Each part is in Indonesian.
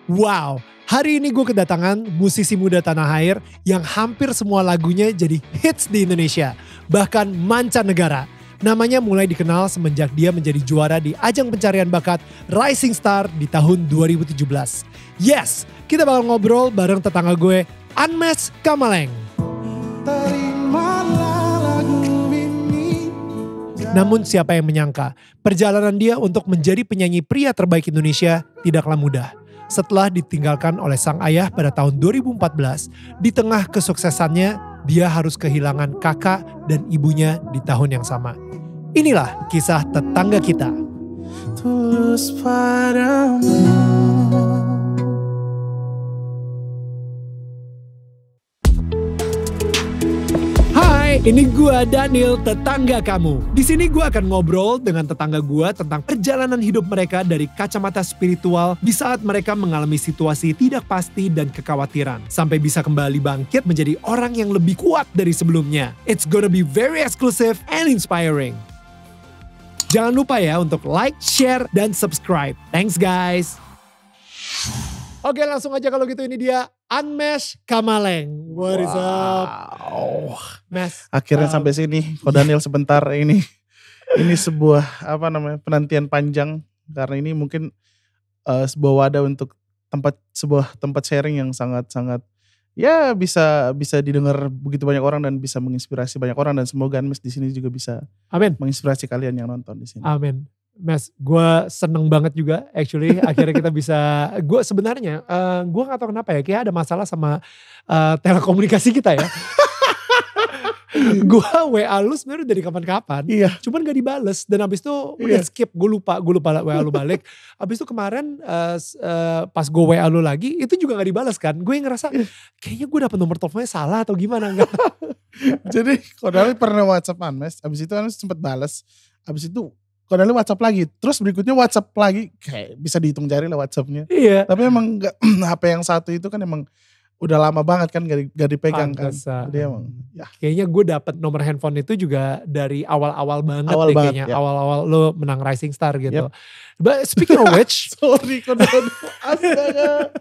Wow, hari ini gue kedatangan musisi muda tanah air yang hampir semua lagunya jadi hits di Indonesia, bahkan mancanegara. Namanya mulai dikenal semenjak dia menjadi juara di ajang pencarian bakat Rising Star di tahun 2017. Yes, kita bakal ngobrol bareng tetangga gue, Anmes Kamaleng. Namun siapa yang menyangka, perjalanan dia untuk menjadi penyanyi pria terbaik Indonesia tidaklah mudah. Setelah ditinggalkan oleh sang ayah pada tahun 2014, di tengah kesuksesannya, dia harus kehilangan kakak dan ibunya di tahun yang sama. Inilah kisah tetangga kita. Tulus padamu. Ini gua Daniel, tetangga kamu. Di sini gua akan ngobrol dengan tetangga gua tentang perjalanan hidup mereka dari kacamata spiritual di saat mereka mengalami situasi tidak pasti dan kekhawatiran, sampai bisa kembali bangkit menjadi orang yang lebih kuat dari sebelumnya. It's gonna be very exclusive and inspiring. Jangan lupa ya untuk like, share, dan subscribe. Thanks guys. Oke, langsung aja kalau gitu, ini dia Anmes Kamaleng. What is up? Mes. Akhirnya sampai sini. Ko Daniel sebentar, ini sebuah penantian panjang, karena ini mungkin sebuah wadah untuk sebuah tempat sharing yang sangat-sangat ya bisa didengar begitu banyak orang dan bisa menginspirasi banyak orang, dan semoga Anmes di sini juga bisa menginspirasi kalian yang nonton di sini. Amin. Mes, gue seneng banget juga actually akhirnya kita bisa, gue sebenarnya gue gak tahu kenapa ya, kayak ada masalah sama telekomunikasi kita ya. Gue WA lu sebenarnya dari kapan-kapan, cuman gak dibales, dan abis itu udah skip, gue lupa WA lu balik. Abis itu kemarin pas gue WA lu lagi, itu juga gak dibales kan. Gue ngerasa kayaknya gue dapet nomor teleponnya salah atau gimana. Jadi Kodali pernah WhatsApp Anmes, abis itu Anmes sempet bales, abis itu Kodali WhatsApp lagi, terus berikutnya WhatsApp lagi, kayak bisa dihitung jari lah WhatsAppnya. Iya. Tapi emang HP yang satu itu kan emang udah lama banget kan gak dipegang kan. Jadi emang ya. Kayaknya gue dapet nomor handphone itu juga dari awal-awal banget deh kayaknya. Ya. Awal-awal lo menang Rising Star gitu. Yep. But speaking of which. Sorry Kodali. Astaga.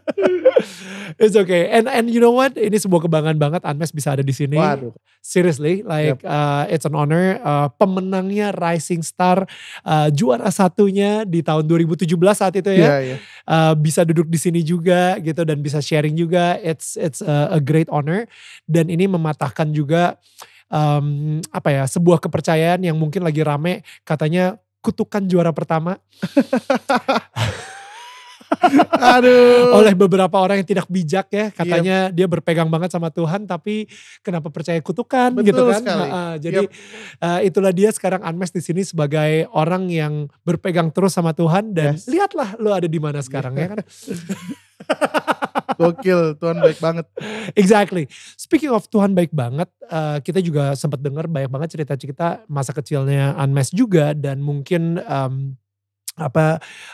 It's okay. And you know what? Ini sebuah kebanggaan banget Anmes bisa ada di sini. Waduh. Seriously, like it's an honor. Pemenangnya Rising Star, juara satunya di tahun 2017 saat itu ya. Yeah. Bisa duduk di sini juga gitu dan bisa sharing juga. It's a great honor, dan ini mematahkan juga sebuah kepercayaan yang mungkin lagi rame, katanya kutukan juara pertama. Aduh. Oleh beberapa orang yang tidak bijak ya, katanya dia berpegang banget sama Tuhan tapi kenapa percaya kutukan. Betul gitu kan. Sekali. Jadi itulah dia sekarang Anmes di sini sebagai orang yang berpegang terus sama Tuhan, dan lihatlah lo ada di mana sekarang ya kan. Gokil, Tuhan baik banget. Exactly. Speaking of Tuhan baik banget, kita juga sempat dengar banyak banget cerita-cerita masa kecilnya Anmes juga, dan mungkin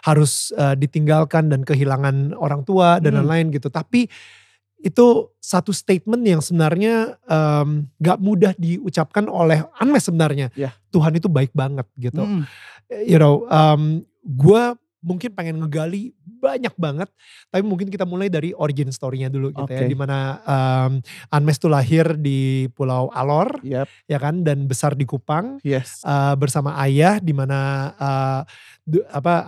harus ditinggalkan dan kehilangan orang tua dan lain-lain gitu. Tapi itu satu statement yang sebenarnya gak mudah diucapkan oleh Anmes sebenarnya. Tuhan itu baik banget gitu. You know, gue mungkin pengen ngegali banyak banget, tapi mungkin kita mulai dari origin story-nya dulu gitu ya. Dimana Anmes tuh lahir di Pulau Alor, ya kan, dan besar di Kupang bersama ayah, dimana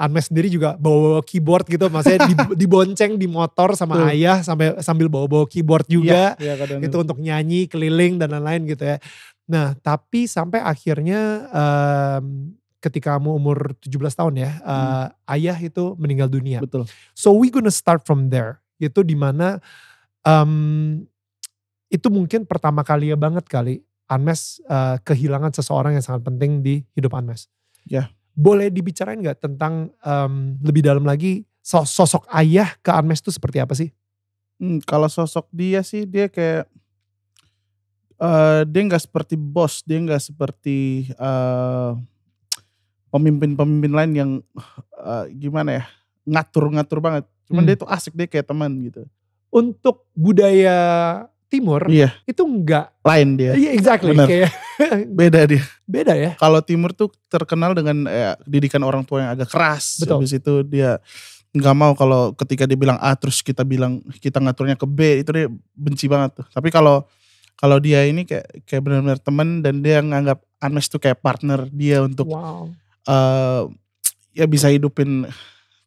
Anmes sendiri juga bawa keyboard gitu, maksudnya dibonceng di motor sama ayah sambil bawa keyboard juga, itu untuk nyanyi keliling dan lain-lain gitu ya. Nah tapi sampai akhirnya ketika kamu umur 17 tahun ya, ayah itu meninggal dunia. Betul. So we gonna start from there. Itu dimana itu mungkin pertama kali banget kali Anmes kehilangan seseorang yang sangat penting di hidup Anmes. Boleh dibicarain gak tentang lebih dalam lagi sosok ayah ke Anmes itu seperti apa sih? Kalau sosok dia sih, dia kayak dia gak seperti bos, dia gak seperti pemimpin-pemimpin lain yang gimana ya, ngatur-ngatur banget. Cuman dia tuh asik, dia kayak teman gitu. Untuk budaya Timur itu enggak. Lain dia. Iya exactly. Kayak beda dia. Beda ya. Kalau Timur tuh terkenal dengan didikan orang tua yang agak keras. Betul. Habis itu dia nggak mau kalau ketika dia bilang A terus kita bilang kita ngaturnya ke B, itu dia benci banget tuh. Tapi kalau dia ini kayak benar-benar teman dan dia nganggap Unmesh tuh kayak partner dia untuk ya bisa hidupin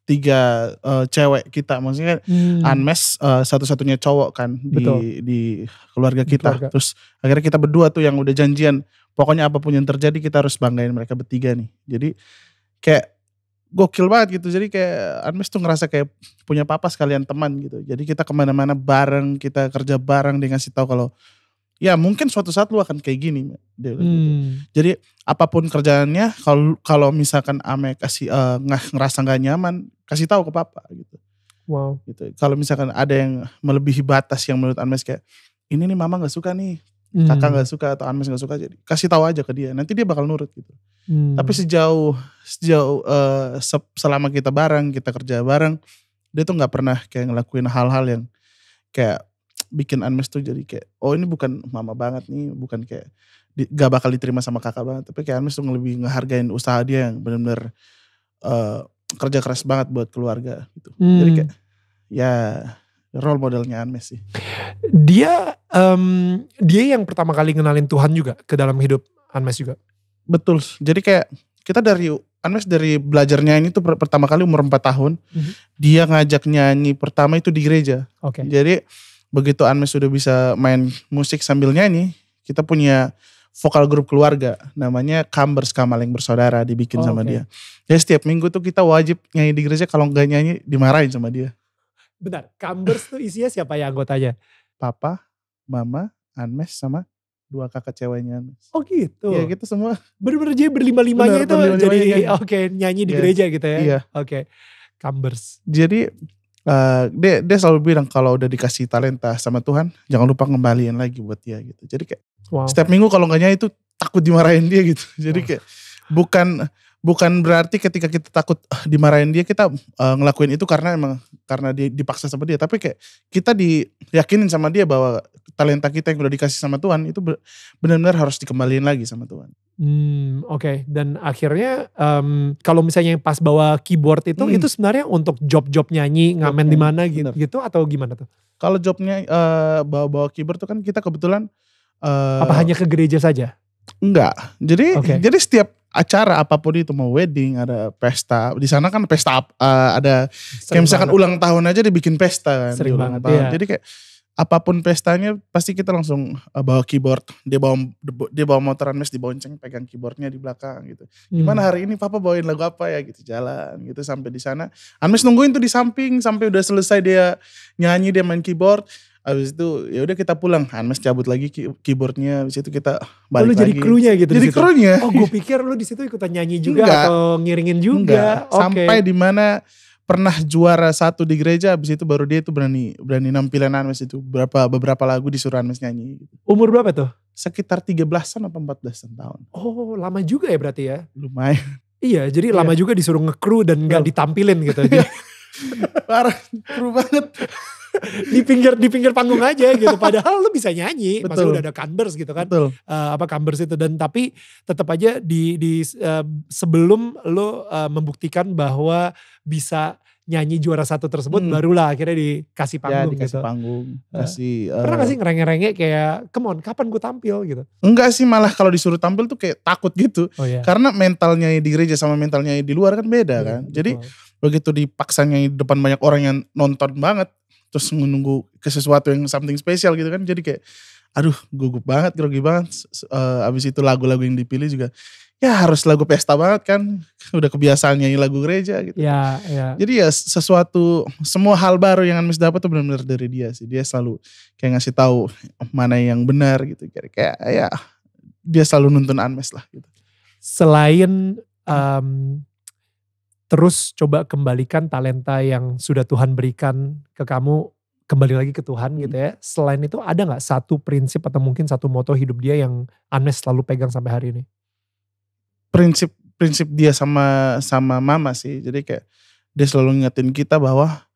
3 cewek kita. Maksudnya Unmesh satu-satunya cowok kan di keluarga kita. Terus akhirnya kita berdua tuh yang udah janjian, pokoknya apapun yang terjadi kita harus banggain mereka bertiga nih. Jadi kayak gokil banget gitu. Jadi kayak Unmesh tuh ngerasa kayak punya papa sekalian teman gitu. Jadi kita kemana-mana bareng, kita kerja bareng, dia ngasih tahu kalau ya mungkin suatu saat lu akan kayak gini. Gitu. Jadi apapun kerjaannya, kalau misalkan Ame kasih ngerasa nggak nyaman, kasih tahu ke papa gitu. Wow. Gitu. Kalau misalkan ada yang melebihi batas yang menurut Unmesh kayak ini nih mama nggak suka nih, kakak nggak suka atau Unmesh nggak suka, jadi kasih tahu aja ke dia. Nanti dia bakal nurut gitu. Tapi sejauh selama kita bareng, kita kerja bareng, dia tuh nggak pernah kayak ngelakuin hal-hal yang kayak bikin Unmesh tuh jadi kayak oh ini bukan mama banget nih, bukan kayak gak bakal diterima sama kakak banget, tapi kayak Unmesh tuh lebih ngehargain usaha dia yang benar-benar kerja keras banget buat keluarga gitu. Jadi kayak ya role modelnya Unmesh sih. Dia yang pertama kali ngenalin Tuhan juga ke dalam hidup Unmesh juga. Betul. Jadi kayak kita Unmesh dari belajar nyanyi itu pertama kali umur 4 tahun. Dia ngajak nyanyi pertama itu di gereja. Jadi begitu Unmesh sudah bisa main musik sambil nyanyi, kita punya vokal grup keluarga namanya Kambers Kamaleng Bersaudara, dibikin sama dia. Jadi setiap minggu tuh kita wajib nyanyi di gereja, kalau nggak nyanyi dimarahin sama dia. Bentar, Kambers tuh isinya siapa ya anggotanya? Papa, mama, Unmesh sama 2 kakak ceweknya Unmesh. Oh gitu? Iya kita semua. Bener-bener jadi berlima-limanya itu jadi nyanyi di gereja gitu ya? Iya. Kambers. Jadi dia selalu bilang kalau udah dikasih talenta sama Tuhan, jangan lupa ngembaliin lagi buat dia gitu. Jadi kayak setiap minggu kalau nggak nyanyi itu takut dimarahin dia gitu. Jadi kayak bukan berarti ketika kita takut dimarahin dia kita ngelakuin itu karena dia dipaksa sama dia, tapi kayak kita diyakinin sama dia bahwa talenta kita yang udah dikasih sama Tuhan itu benar-benar harus dikembaliin lagi sama Tuhan. Dan akhirnya kalau misalnya yang pas bawa keyboard itu sebenarnya untuk job-job nyanyi, ngamen di mana gitu atau gimana tuh? Kalau jobnya bawa keyboard tuh kan kita kebetulan apa hanya ke gereja saja? Enggak. Jadi setiap acara apapun itu, mau wedding, ada pesta. Di sana kan pesta ada kayak misalkan ulang tahun aja dibikin pesta kan. Sering banget. Iya. Jadi kayak apapun pestanya pasti kita langsung bawa keyboard. Dia bawa motor Unmesh dibonceng, pegang keyboardnya di belakang gitu. Gimana hari ini papa bawain lagu apa ya gitu, jalan gitu sampai di sana. Unmesh nungguin tuh di samping sampai udah selesai dia nyanyi, dia main keyboard. Abis itu ya udah kita pulang, Unmesh cabut lagi keyboardnya, abis itu kita balik lagi. Jadi krunya gitu. Jadi krunya. Oh gue pikir lu di situ ikutan nyanyi juga atau ngiringin juga. Sampai di mana pernah juara 1 di gereja, abis itu baru dia itu berani nampilin Unmesh itu beberapa lagu disuruh Unmesh nyanyi. Gitu. Umur berapa tuh? Sekitar 13-an atau 14-an tahun. Oh lama juga ya berarti ya? Lumayan. Iya jadi lama juga disuruh nge-crew dan gak ditampilin gitu. Parah, kru banget. di pinggir panggung aja gitu, padahal lu bisa nyanyi. Masih udah ada Kambers gitu kan. Kambers itu, dan tapi tetap aja sebelum lu membuktikan bahwa bisa nyanyi juara 1 tersebut, barulah akhirnya dikasih panggung. Dikasih panggung. Pernah gak sih ngerengek-rengek kayak come on kapan gue tampil gitu? Enggak sih, malah kalau disuruh tampil tuh kayak takut gitu. Karena mentalnya di gereja sama mentalnya di luar kan beda kan. Jadi begitu dipaksa nyanyi di depan banyak orang yang nonton banget, terus menunggu ke sesuatu yang something spesial gitu kan, jadi kayak aduh gugup banget, grogi banget. Abis itu lagu-lagu yang dipilih juga ya harus lagu pesta banget kan, udah kebiasaan nyanyi lagu gereja gitu. Jadi ya semua hal baru yang Unmesh dapat tuh benar-benar dari dia sih. Dia selalu kayak ngasih tahu mana yang benar gitu, kayak ya dia selalu nuntun Unmesh lah gitu. Selain terus coba kembalikan talenta yang sudah Tuhan berikan ke kamu, kembali lagi ke Tuhan gitu ya. Selain itu ada gak satu prinsip atau mungkin satu moto hidup dia yang Unmesh selalu pegang sampai hari ini? Prinsip dia sama mama sih. Jadi kayak dia selalu ngingetin kita bahwa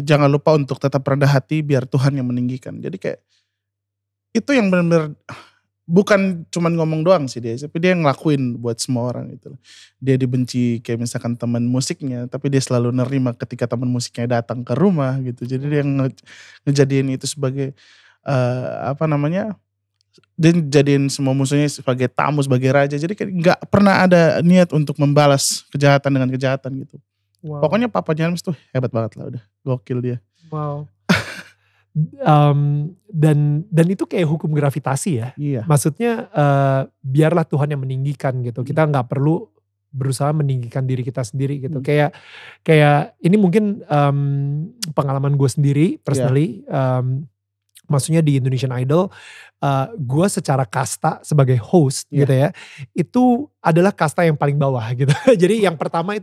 jangan lupa untuk tetap rendah hati biar Tuhan yang meninggikan. Jadi kayak itu yang benar-benar bukan cuman ngomong doang sih dia, tapi dia ngelakuin buat semua orang gitu. Dia dibenci kayak misalkan teman musiknya, tapi dia selalu nerima ketika teman musiknya datang ke rumah gitu. Jadi dia ngejadiin itu sebagai dia jadiin semua musuhnya sebagai tamu, sebagai raja. Jadi nggak pernah ada niat untuk membalas kejahatan dengan kejahatan gitu. Wow. Pokoknya papanya Hermes tuh hebat banget lah, udah gokil dia. Wow. Dan itu kayak hukum gravitasi ya. Iya. Maksudnya biarlah Tuhan yang meninggikan gitu. Kita nggak perlu berusaha meninggikan diri kita sendiri gitu. Kayak ini mungkin pengalaman gue sendiri personally. Maksudnya di Indonesian Idol, gue secara kasta sebagai host gitu ya, itu adalah kasta yang paling bawah gitu. Jadi yang pertama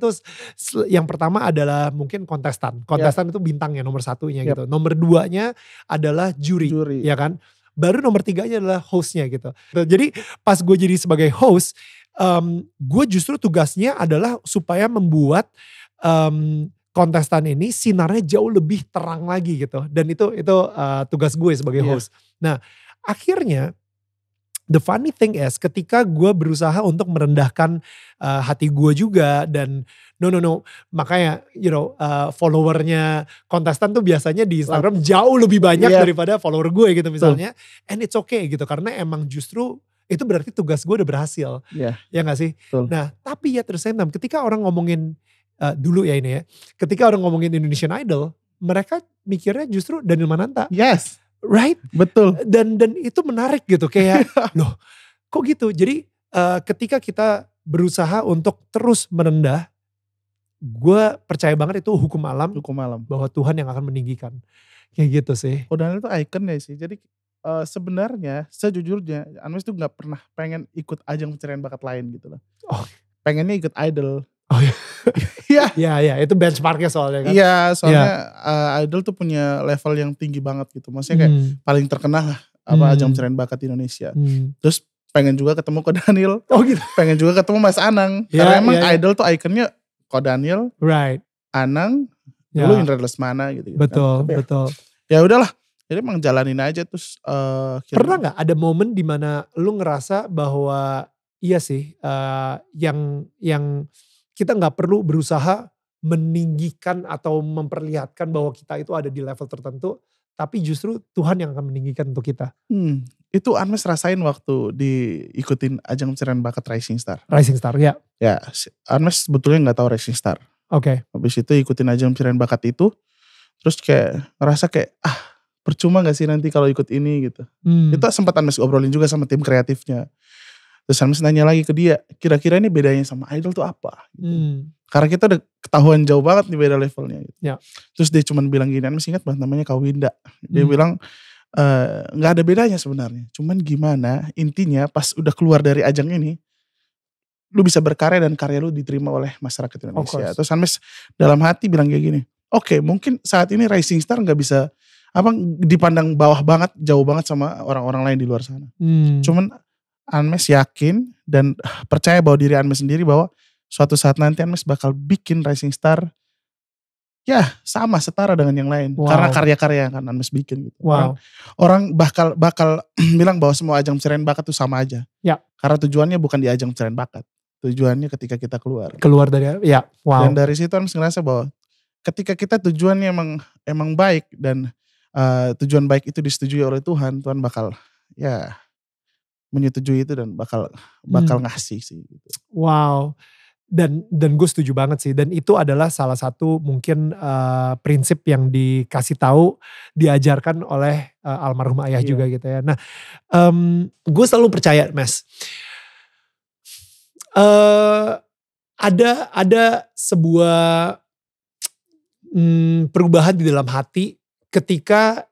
adalah mungkin kontestan itu bintangnya nomor satunya gitu. Nomor duanya adalah juri, ya kan. Baru nomor tiganya adalah hostnya gitu. Jadi pas gue jadi sebagai host, gue justru tugasnya adalah supaya membuat kontestan ini sinarnya jauh lebih terang lagi gitu. Dan itu tugas gue sebagai host. Nah akhirnya the funny thing is ketika gue berusaha untuk merendahkan hati gue juga. Dan no makanya followernya kontestan tuh biasanya di Instagram jauh lebih banyak daripada follower gue gitu misalnya. And it's okay gitu, karena emang justru itu berarti tugas gue udah berhasil. Ya gak sih? Nah tapi ya terus ketika orang ngomongin dulu ya ini ya, ketika orang ngomongin Indonesian Idol, mereka mikirnya justru Daniel Mananta. Yes. Right? Betul. Dan itu menarik gitu, kayak loh kok gitu. Jadi ketika kita berusaha untuk terus merendah, gue percaya banget itu hukum alam. Bahwa Tuhan yang akan meninggikan. Kayak gitu sih. Oh Daniel itu icon ya sih. Jadi sebenarnya sejujurnya Anmes tuh gak pernah pengen ikut ajang pencarian bakat lain gitu loh. Oh. Pengennya ikut Idol. Oh iya. Iya, itu benchmarknya soalnya kan. Iya, soalnya Idol tuh punya level yang tinggi banget gitu. Maksudnya kayak paling terkenal lah ajang pencarian bakat di Indonesia. Terus pengen juga ketemu Ko Daniel. Oh gitu. Pengen juga ketemu Mas Anang. Karena emang Idol tuh ikonnya Ko Daniel, Anang, dulu Indra Lesmana gitu. Betul, kan. betul. Ya udahlah. Jadi emang jalanin aja terus. Pernah gak ada momen dimana lu ngerasa bahwa iya sih yang kita gak perlu berusaha meninggikan atau memperlihatkan bahwa kita itu ada di level tertentu, tapi justru Tuhan yang akan meninggikan untuk kita. Itu Anmes rasain waktu diikutin ajang pencarian bakat Rising Star. Rising Star, ya. Ya, Anmes sebetulnya gak tahu Rising Star. Oke. Habis itu ikutin ajang pencarian bakat itu, terus kayak ngerasa kayak percuma gak sih nanti kalau ikut ini gitu. Itu sempat Anmes obrolin juga sama tim kreatifnya. Terus Anmes nanya lagi ke dia, kira-kira ini bedanya sama Idol tuh apa? Gitu. Karena kita udah ketahuan jauh banget nih beda levelnya. Gitu. Terus dia cuma bilang gini, Anmes ingat banget namanya Kak Winda. Dia bilang gak ada bedanya sebenarnya. Cuman gimana intinya pas udah keluar dari ajang ini, lu bisa berkarya dan karya lu diterima oleh masyarakat Indonesia. Terus Anmes dalam hati bilang kayak gini, oke, mungkin saat ini Rising Star gak bisa dipandang bawah banget, jauh banget sama orang-orang lain di luar sana. Cuman Anmes yakin dan percaya bahwa diri Anmes sendiri bahwa suatu saat nanti Anmes bakal bikin Rising Star ya sama setara dengan yang lain. Karena karya-karya yang kan Anmes bikin gitu. Orang bakal bilang bahwa semua ajang pencarian bakat itu sama aja. Karena tujuannya bukan di ajang pencarian bakat. Tujuannya ketika kita keluar dari dan dari situ Anmes ngerasa bahwa ketika kita tujuannya emang baik dan tujuan baik itu disetujui oleh Tuhan bakal menyetujui itu dan bakal ngasih sih gitu. Wow. Dan gue setuju banget sih. Dan itu adalah salah satu mungkin prinsip yang dikasih tahu, diajarkan oleh almarhum ayah juga gitu ya. Nah, gue selalu percaya, Mas. Ada sebuah perubahan di dalam hati ketika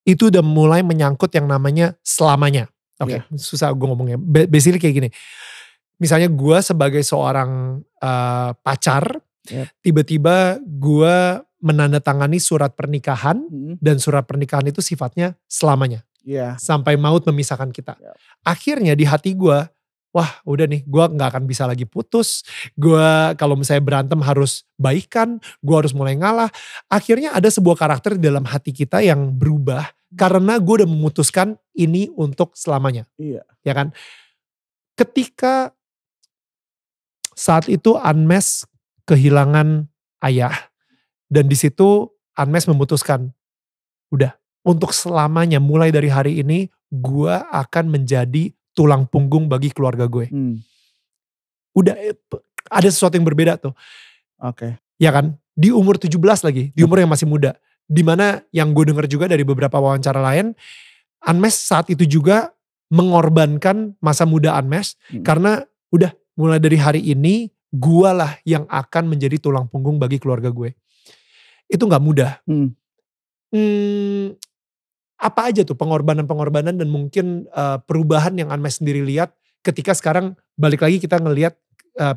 itu udah mulai menyangkut yang namanya selamanya. Oke, susah gue ngomongnya. Basically kayak gini. Misalnya gue sebagai seorang pacar, tiba-tiba gue menandatangani surat pernikahan, dan surat pernikahan itu sifatnya selamanya. Sampai maut memisahkan kita. Akhirnya di hati gue, wah udah nih gue gak akan bisa lagi putus. Gue kalau misalnya berantem harus baikan, gue harus mulai ngalah. Akhirnya ada sebuah karakter di dalam hati kita yang berubah. Karena gue udah memutuskan ini untuk selamanya. Iya. Ya kan? Ketika saat itu Anmes kehilangan ayah. Dan di situ Anmes memutuskan, udah untuk selamanya mulai dari hari ini gue akan menjadi tulang punggung bagi keluarga gue. Udah ada sesuatu yang berbeda tuh. Oke. Ya kan? Di umur 17 lagi, di umur yang masih muda. Dimana yang gue denger juga dari beberapa wawancara lain, Anmes saat itu juga mengorbankan masa muda Anmes. Karena udah mulai dari hari ini, gue lah yang akan menjadi tulang punggung bagi keluarga gue. Itu gak mudah. Apa aja tuh pengorbanan-pengorbanan dan mungkin perubahan yang Anmes sendiri lihat ketika sekarang balik lagi kita ngelihat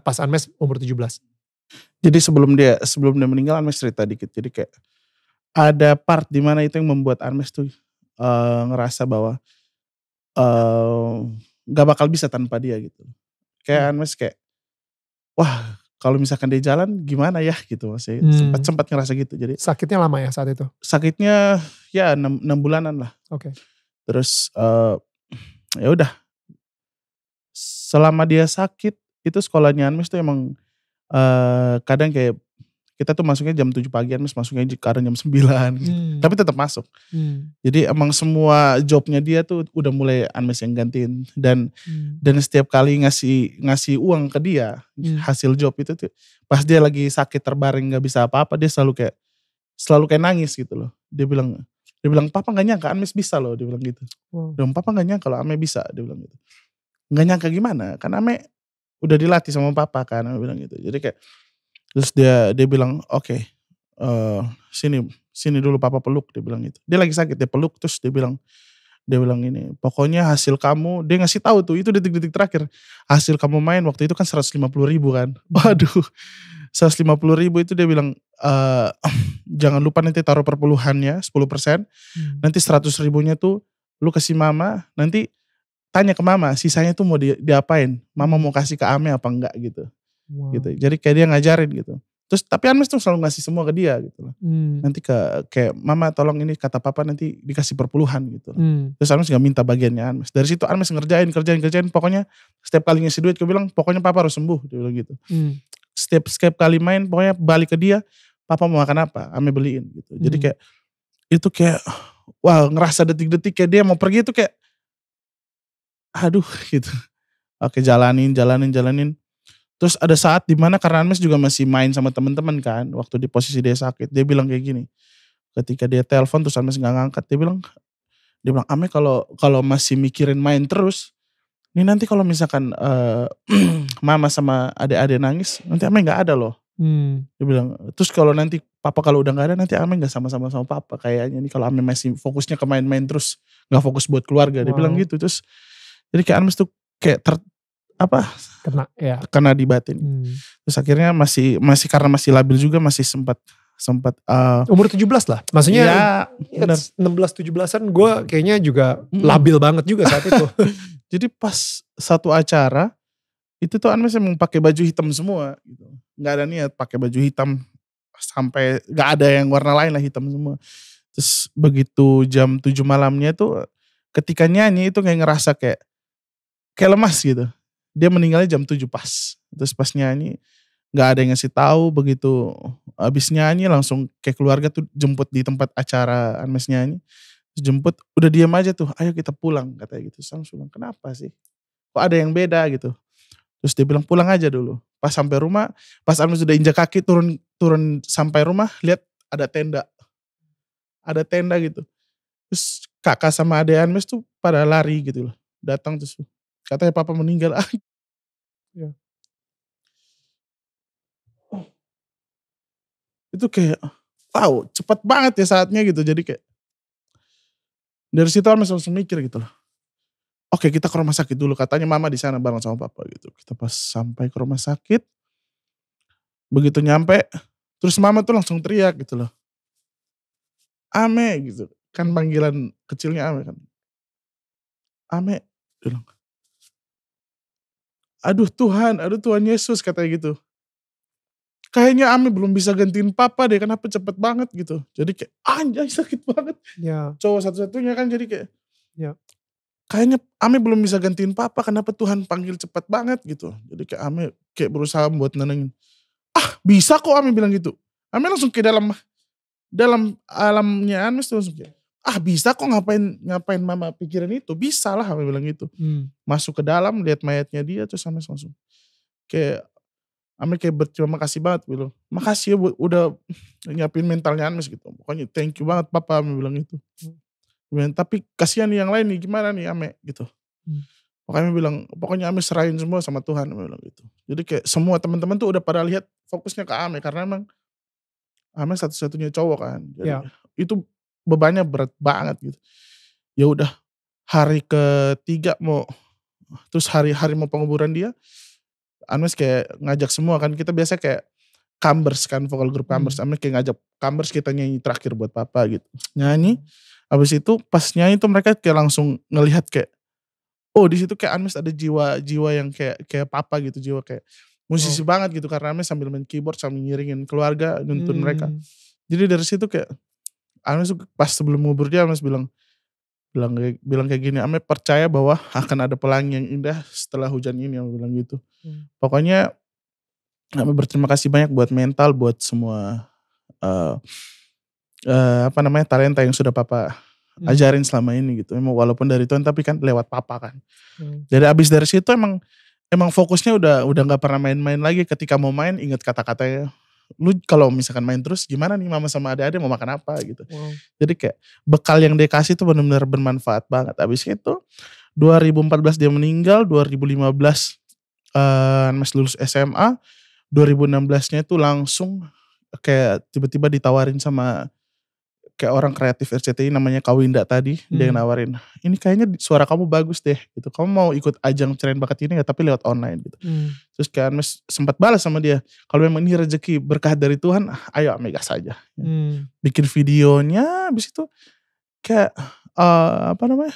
pas Anmes umur 17. Jadi sebelum dia meninggal, Anmes cerita dikit. Jadi kayak ada part dimana itu yang membuat Anmes tuh ngerasa bahwa gak bakal bisa tanpa dia gitu. Kayak Anmes kayak, wah kalau misalkan dia jalan gimana ya gitu. Maksudnya sempat ngerasa gitu. Jadi sakitnya lama ya saat itu? Sakitnya ya 6 bulanan lah. Oke. Terus ya udah. Selama dia sakit itu sekolahnya Anmes tuh emang kadang kayak kita tuh masuknya jam 7 pagi, Anmes masuknya kadang jam 9 gitu. Tapi tetap masuk. Jadi emang semua jobnya dia tuh udah mulai Anmes yang gantiin. Dan setiap kali ngasih uang ke dia, hasil job itu tuh pas dia lagi sakit terbaring gak bisa apa-apa, dia selalu kayak nangis gitu loh. Dia bilang papa gak nyangka Anmes bisa loh, dia bilang gitu. Dan papa gak nyangka loh Ame bisa, dia bilang gitu. Gak nyangka gimana, kan Ame udah dilatih sama papa kan, Ame bilang gitu. Jadi kayak terus dia bilang oke, sini dulu papa peluk, dia bilang gitu. Dia lagi sakit, dia peluk terus dia bilang ini, pokoknya hasil kamu, dia ngasih tahu tuh itu detik-detik terakhir, hasil kamu main waktu itu kan 150.000 kan. Waduh, 150.000 itu dia bilang jangan lupa nanti taruh perpuluhannya 10%, nanti 100.000-nya tuh lu kasih mama, nanti tanya ke mama sisanya tuh mau diapain, mama mau kasih ke Ame apa enggak gitu. Gitu. Jadi kayak dia ngajarin gitu. Terus tapi Anmes tuh selalu ngasih semua ke dia gitu loh. Nanti kayak mama tolong ini kata papa nanti dikasih perpuluhan gitu loh. Terus Anmes gak minta bagiannya Anmes. Dari situ Anmes kerjain pokoknya setiap kali ngasih duit gue bilang pokoknya papa harus sembuh, dia bilang gitu. Setiap kali main pokoknya balik ke dia, papa mau makan apa, Ame beliin gitu. Jadi kayak itu kayak wah ngerasa detik-detik kayak dia mau pergi itu kayak aduh gitu. Oke jalanin. Terus ada saat dimana karena Anmes juga masih main sama teman-teman kan, waktu di posisi dia sakit, dia bilang kayak gini, ketika dia telepon terus Anmes nggak ngangkat, dia bilang Ame kalau masih mikirin main terus, ini nanti kalau misalkan mama sama adik-adik nangis, nanti Ame nggak ada loh. Dia bilang, terus kalau nanti papa kalau udah nggak ada, nanti Ame nggak sama-sama sama papa kayaknya. Ini kalau Ame masih fokusnya ke main-main terus, nggak fokus buat keluarga, dia bilang gitu. Terus jadi kayak Anmes tuh kayak kena di batin. Terus akhirnya masih karena masih labil juga masih sempat umur 17 lah. Maksudnya ya, 16-17an gue kayaknya juga labil banget juga saat itu. Jadi pas satu acara itu tuh Anmes emang pakai baju hitam semua gitu. Gak ada niat pakai baju hitam sampai gak ada yang warna lain lah, hitam semua. Terus begitu jam 7 malamnya tuh ketika nyanyi itu kayak ngerasa kayak lemas gitu. Dia meninggalnya jam 7 pas. Terus pas nyanyi gak ada yang ngasih tahu, begitu abis nyanyi langsung kayak keluarga tuh jemput di tempat acara Anmes nyanyi. Terus jemput udah diam aja tuh, ayo kita pulang katanya gitu. Terus bilang kenapa sih? Kok ada yang beda gitu. Terus dia bilang pulang aja dulu. Pas sampai rumah, pas Anmes udah injak kaki turun sampai rumah, lihat ada tenda. Ada tenda gitu. Terus kakak sama adek Anmes tuh pada lari gitu loh. Datang terus katanya papa meninggal. Ya. Itu kayak wow cepet banget ya saatnya gitu. Jadi kayak dari situ Anmes langsung mikir gitu loh. Oke kita ke rumah sakit dulu, katanya mama di sana bareng sama papa gitu. Kita pas sampai ke rumah sakit, begitu nyampe, terus mama tuh langsung teriak gitu loh. Ame gitu, kan panggilan kecilnya Ame kan. Ame, bilang. Aduh Tuhan Yesus katanya gitu. kayaknya Ame belum bisa gantiin papa deh, kenapa cepet banget gitu. Jadi kayak anjay sakit banget. Ya. Cowok satu-satunya kan jadi kayak. Ya. Kayaknya Ame belum bisa gantiin papa, kenapa Tuhan panggil cepet banget gitu. Jadi kayak Ame kayak berusaha buat nenangin. Bisa kok Ame bilang gitu. Ame langsung ke dalam alamnya Ame langsung kayak. Bisa kok ngapain mama pikirin itu. Bisa lah Ame bilang gitu. Masuk ke dalam lihat mayatnya dia terus Ame langsung. Kayak Ame kayak berterima kasih banget bilang. Makasih ya udah nyiapin mentalnya Ame gitu. Pokoknya thank you banget papa Ame bilang gitu. Tapi kasihan yang lain nih gimana nih Ame gitu. Pokoknya Ame bilang pokoknya Ame serahin semua sama Tuhan Ame bilang gitu. Jadi kayak semua teman-teman tuh udah pada lihat fokusnya ke Ame karena emang Ame satu-satunya cowok kan. Jadi itu bebannya berat banget gitu. Ya udah hari ketiga terus hari mau penguburan dia. Anmes kayak ngajak semua kan, kita biasa kayak Kambers kan, vokal grup Kambers. Anmes kayak ngajak Kambers kita nyanyi terakhir buat papa gitu. Nyanyi, abis itu pas nyanyi tuh mereka kayak langsung ngelihat kayak, di situ kayak Anmes ada jiwa yang kayak papa gitu, jiwa kayak musisi banget gitu. Karena Anmes sambil main keyboard sambil ngiringin keluarga, nuntun mereka. Jadi dari situ kayak, Anmes pas sebelum ngubur dia Anmes bilang kayak gini, Ame percaya bahwa akan ada pelangi yang indah setelah hujan ini, Ame bilang gitu. Pokoknya Ame berterima kasih banyak buat mental, buat semua talenta yang sudah papa ajarin selama ini gitu. Emang walaupun dari Tuhan tapi kan lewat papa kan. Jadi abis dari situ emang fokusnya udah gak pernah main-main lagi. Ketika mau main ingat kata-katanya. Lu kalau misalkan main terus gimana nih mama sama adik-adik mau makan apa gitu. Jadi kayak bekal yang dia kasih tuh benar-benar bermanfaat banget. Abis itu 2014 dia meninggal, 2015 Mas lulus SMA, 2016-nya itu langsung kayak tiba-tiba ditawarin sama kayak orang kreatif RCTI namanya Kawinda tadi, dia yang nawarin, ini kayaknya suara kamu bagus deh gitu, kamu mau ikut ajang Cerain Bakat ini gak tapi lewat online gitu. Terus kayak Mes sempat balas sama dia, kalau memang ini rezeki berkah dari Tuhan, ayo Ame gas aja. Bikin videonya, habis itu kayak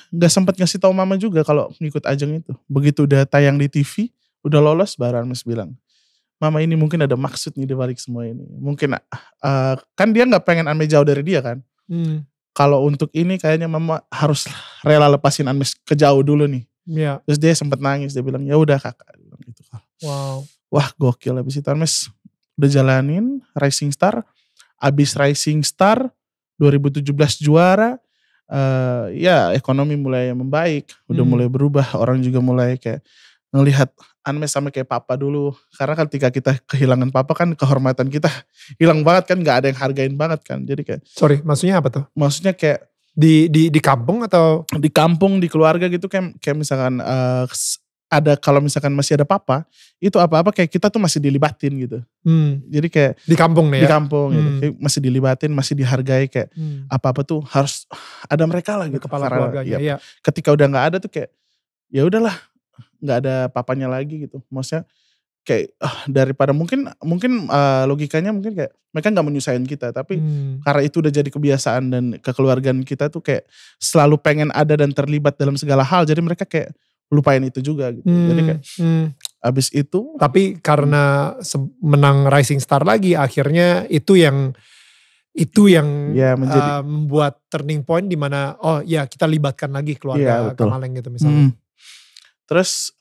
gak sempat ngasih tahu mama juga kalau ngikut ajang itu. Begitu udah tayang di TV, udah lolos baru Mes bilang, mama ini mungkin ada maksud nih dibalik semua ini. Mungkin kan dia gak pengen Ame jauh dari dia kan. Kalau untuk ini kayaknya mama harus rela lepasin Anmes ke jauh dulu nih. Terus dia sempat nangis, dia bilang ya udah kakak gitu. Wow. Wah gokil, abis itu Anmes udah jalanin Rising Star. Abis Rising Star 2017 juara, ekonomi mulai membaik, udah mulai berubah, orang juga mulai kayak ngelihat Anmes sama kayak papa dulu. Karena ketika kita kehilangan papa kan kehormatan kita hilang banget kan, gak ada yang hargain banget kan. Jadi kayak. Sorry, maksudnya apa tuh? Maksudnya kayak. Di kampung atau? Di kampung, di keluarga gitu kayak misalkan ada kalau misalkan masih ada papa, itu apa-apa kayak kita tuh masih dilibatin gitu. Jadi kayak. Di kampung nih ya? Di kampung gitu, kayak masih dilibatin, masih dihargai kayak apa-apa tuh harus ada mereka lah gitu. Kepala keluarganya, iya. Ketika udah gak ada tuh kayak ya udahlah. Nggak ada papanya lagi gitu, maksudnya kayak daripada mungkin logikanya mungkin kayak mereka nggak menyusahin kita, tapi karena itu udah jadi kebiasaan dan kekeluargaan kita tuh kayak selalu pengen ada dan terlibat dalam segala hal, jadi mereka kayak lupain itu juga gitu. Jadi kayak abis itu tapi karena menang Rising Star lagi, akhirnya itu yang ya, membuat turning point di mana kita libatkan lagi keluarga Kamaleng gitu misalnya. Terus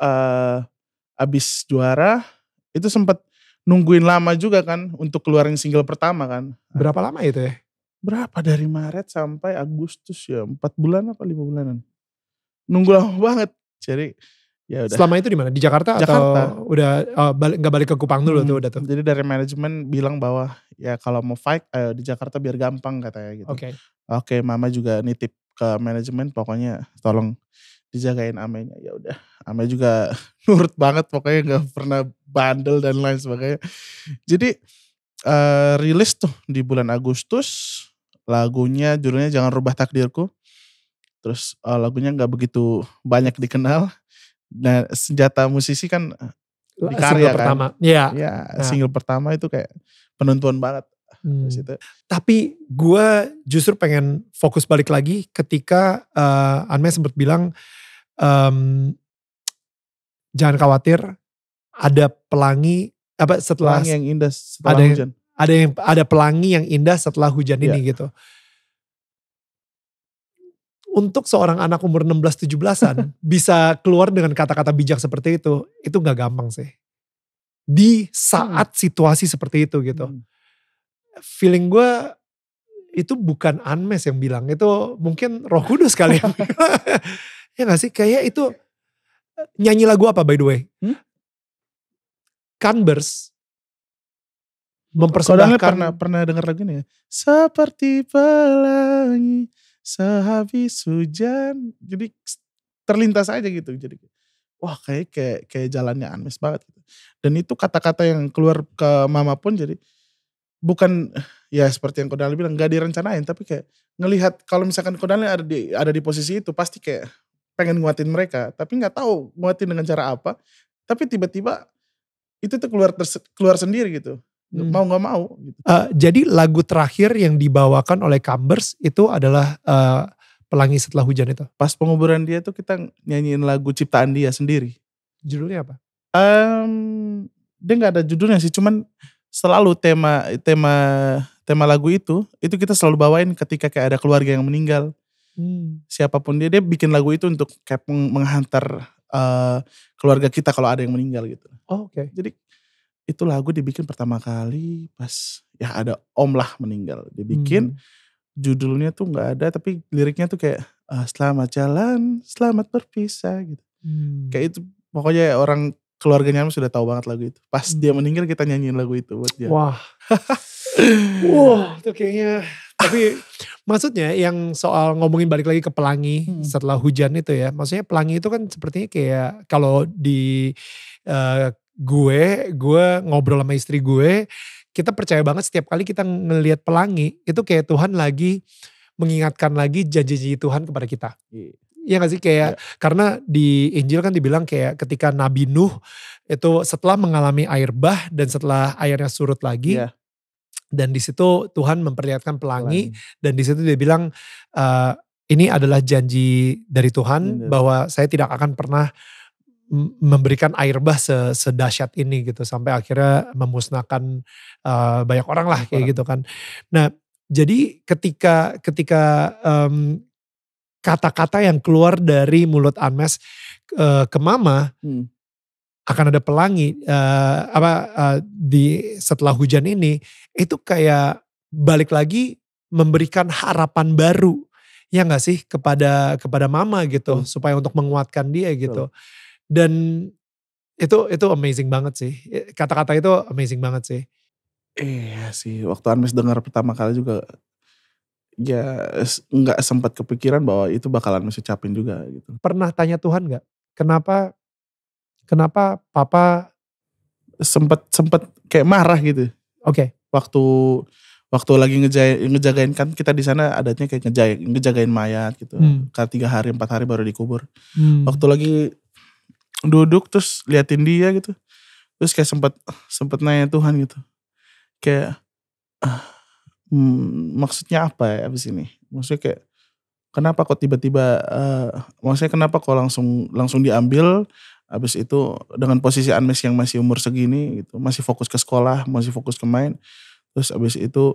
abis juara itu sempat nungguin lama juga kan untuk keluarin single pertama kan. Berapa lama itu ya? Berapa, dari Maret sampai Agustus ya, 4 bulan apa 5 bulanan. Nunggu lama banget. Jadi ya udah. Selama itu di mana? Di Jakarta atau udah gak balik ke Kupang dulu tuh udah tuh? Jadi dari manajemen bilang bahwa ya kalau mau fight di Jakarta biar gampang katanya gitu. Oke, mama juga nitip ke manajemen pokoknya tolong dijagain Amenya. Ya udah, Ame juga nurut banget pokoknya, nggak pernah bandel dan lain sebagainya. Jadi rilis tuh di bulan Agustus, lagunya judulnya Jangan Rubah Takdirku. Terus lagunya nggak begitu banyak dikenal. Nah, senjata musisi kan di karya kan. Pertama. Ya, single pertama itu kayak penentuan banget. Tapi gue justru pengen fokus balik lagi ketika Anme sempat bilang jangan khawatir, ada pelangi setelah pelangi yang indah setelah hujan. Ada pelangi yang indah setelah hujan ini gitu. Untuk seorang anak umur 16-17an bisa keluar dengan kata-kata bijak seperti itu gak gampang sih. Di saat situasi seperti itu gitu. Feeling gue itu bukan Unmesh yang bilang, itu mungkin Roh Kudus kali yang ya gak sih? Kayak itu nyanyi lagu apa by the way? Converse mempersembahkan. Pernah dengar lagu ini ya? Seperti pelangi sehabis hujan. Jadi terlintas aja gitu. Jadi wah kayak jalannya Unmesh banget gitu. Dan itu kata-kata yang keluar ke mama pun jadi bukan ya seperti yang Kodali bilang gak direncanain, tapi kayak ngelihat kalau misalkan Kodali ada di posisi itu pasti kayak pengen nguatin mereka, tapi nggak tahu nguatin dengan cara apa. Tapi tiba-tiba itu tuh keluar sendiri gitu. Mau gak mau gitu. Jadi lagu terakhir yang dibawakan oleh Converse itu adalah Pelangi Setelah Hujan itu. Pas penguburan dia tuh kita nyanyiin lagu ciptaan dia sendiri. Judulnya apa? Dia gak ada judulnya sih, cuman selalu tema lagu itu kita selalu bawain ketika kayak ada keluarga yang meninggal. Siapapun dia bikin lagu itu untuk kayak menghantar keluarga kita kalau ada yang meninggal gitu. Oh, oke. Jadi itu lagu dibikin pertama kali pas ya ada om lah meninggal. Dibikin judulnya tuh gak ada tapi liriknya tuh kayak selamat jalan, selamat berpisah gitu. Kayak itu pokoknya orang keluarganya sudah tahu banget lagu itu. Pas dia meninggal kita nyanyiin lagu itu buat dia. Wah. Wah itu kayaknya. Tapi maksudnya yang soal ngomongin balik lagi ke pelangi setelah hujan itu ya. Maksudnya pelangi itu kan sepertinya kayak kalau di gue ngobrol sama istri gue, kita percaya banget setiap kali kita ngelihat pelangi itu kayak Tuhan lagi mengingatkan lagi janji-janji Tuhan kepada kita. Iya gak sih kayak karena di Injil kan dibilang kayak ketika Nabi Nuh itu setelah mengalami air bah dan setelah airnya surut lagi dan di situ Tuhan memperlihatkan pelangi dan di situ dia bilang ini adalah janji dari Tuhan bahwa saya tidak akan pernah memberikan air bah sedahsyat ini gitu sampai akhirnya memusnahkan banyak orang lah kayak gitu kan. Nah jadi ketika kata-kata yang keluar dari mulut Unmesh ke mama akan ada pelangi di setelah hujan ini itu kayak balik lagi memberikan harapan baru ya nggak sih kepada mama gitu supaya untuk menguatkan dia gitu. Dan itu amazing banget sih. Kata-kata itu amazing banget sih. Iya sih, waktu Unmesh dengar pertama kali juga ya gak sempat kepikiran bahwa itu bakalan Unmesh ucapin juga gitu. Pernah tanya Tuhan gak? Kenapa papa sempet kayak marah gitu. Oke. Waktu lagi ngejagain kan kita di sana adatnya kayak ngejagain mayat gitu. Karena 3 hari 4 hari baru dikubur. Waktu lagi duduk terus liatin dia gitu. Terus kayak sempet nanya Tuhan gitu. Kayak maksudnya apa ya abis ini? Maksudnya kayak kenapa kok tiba-tiba maksudnya kenapa kok langsung diambil abis itu dengan posisi Unmesh yang masih umur segini gitu, masih fokus ke sekolah, masih fokus ke main. Terus abis itu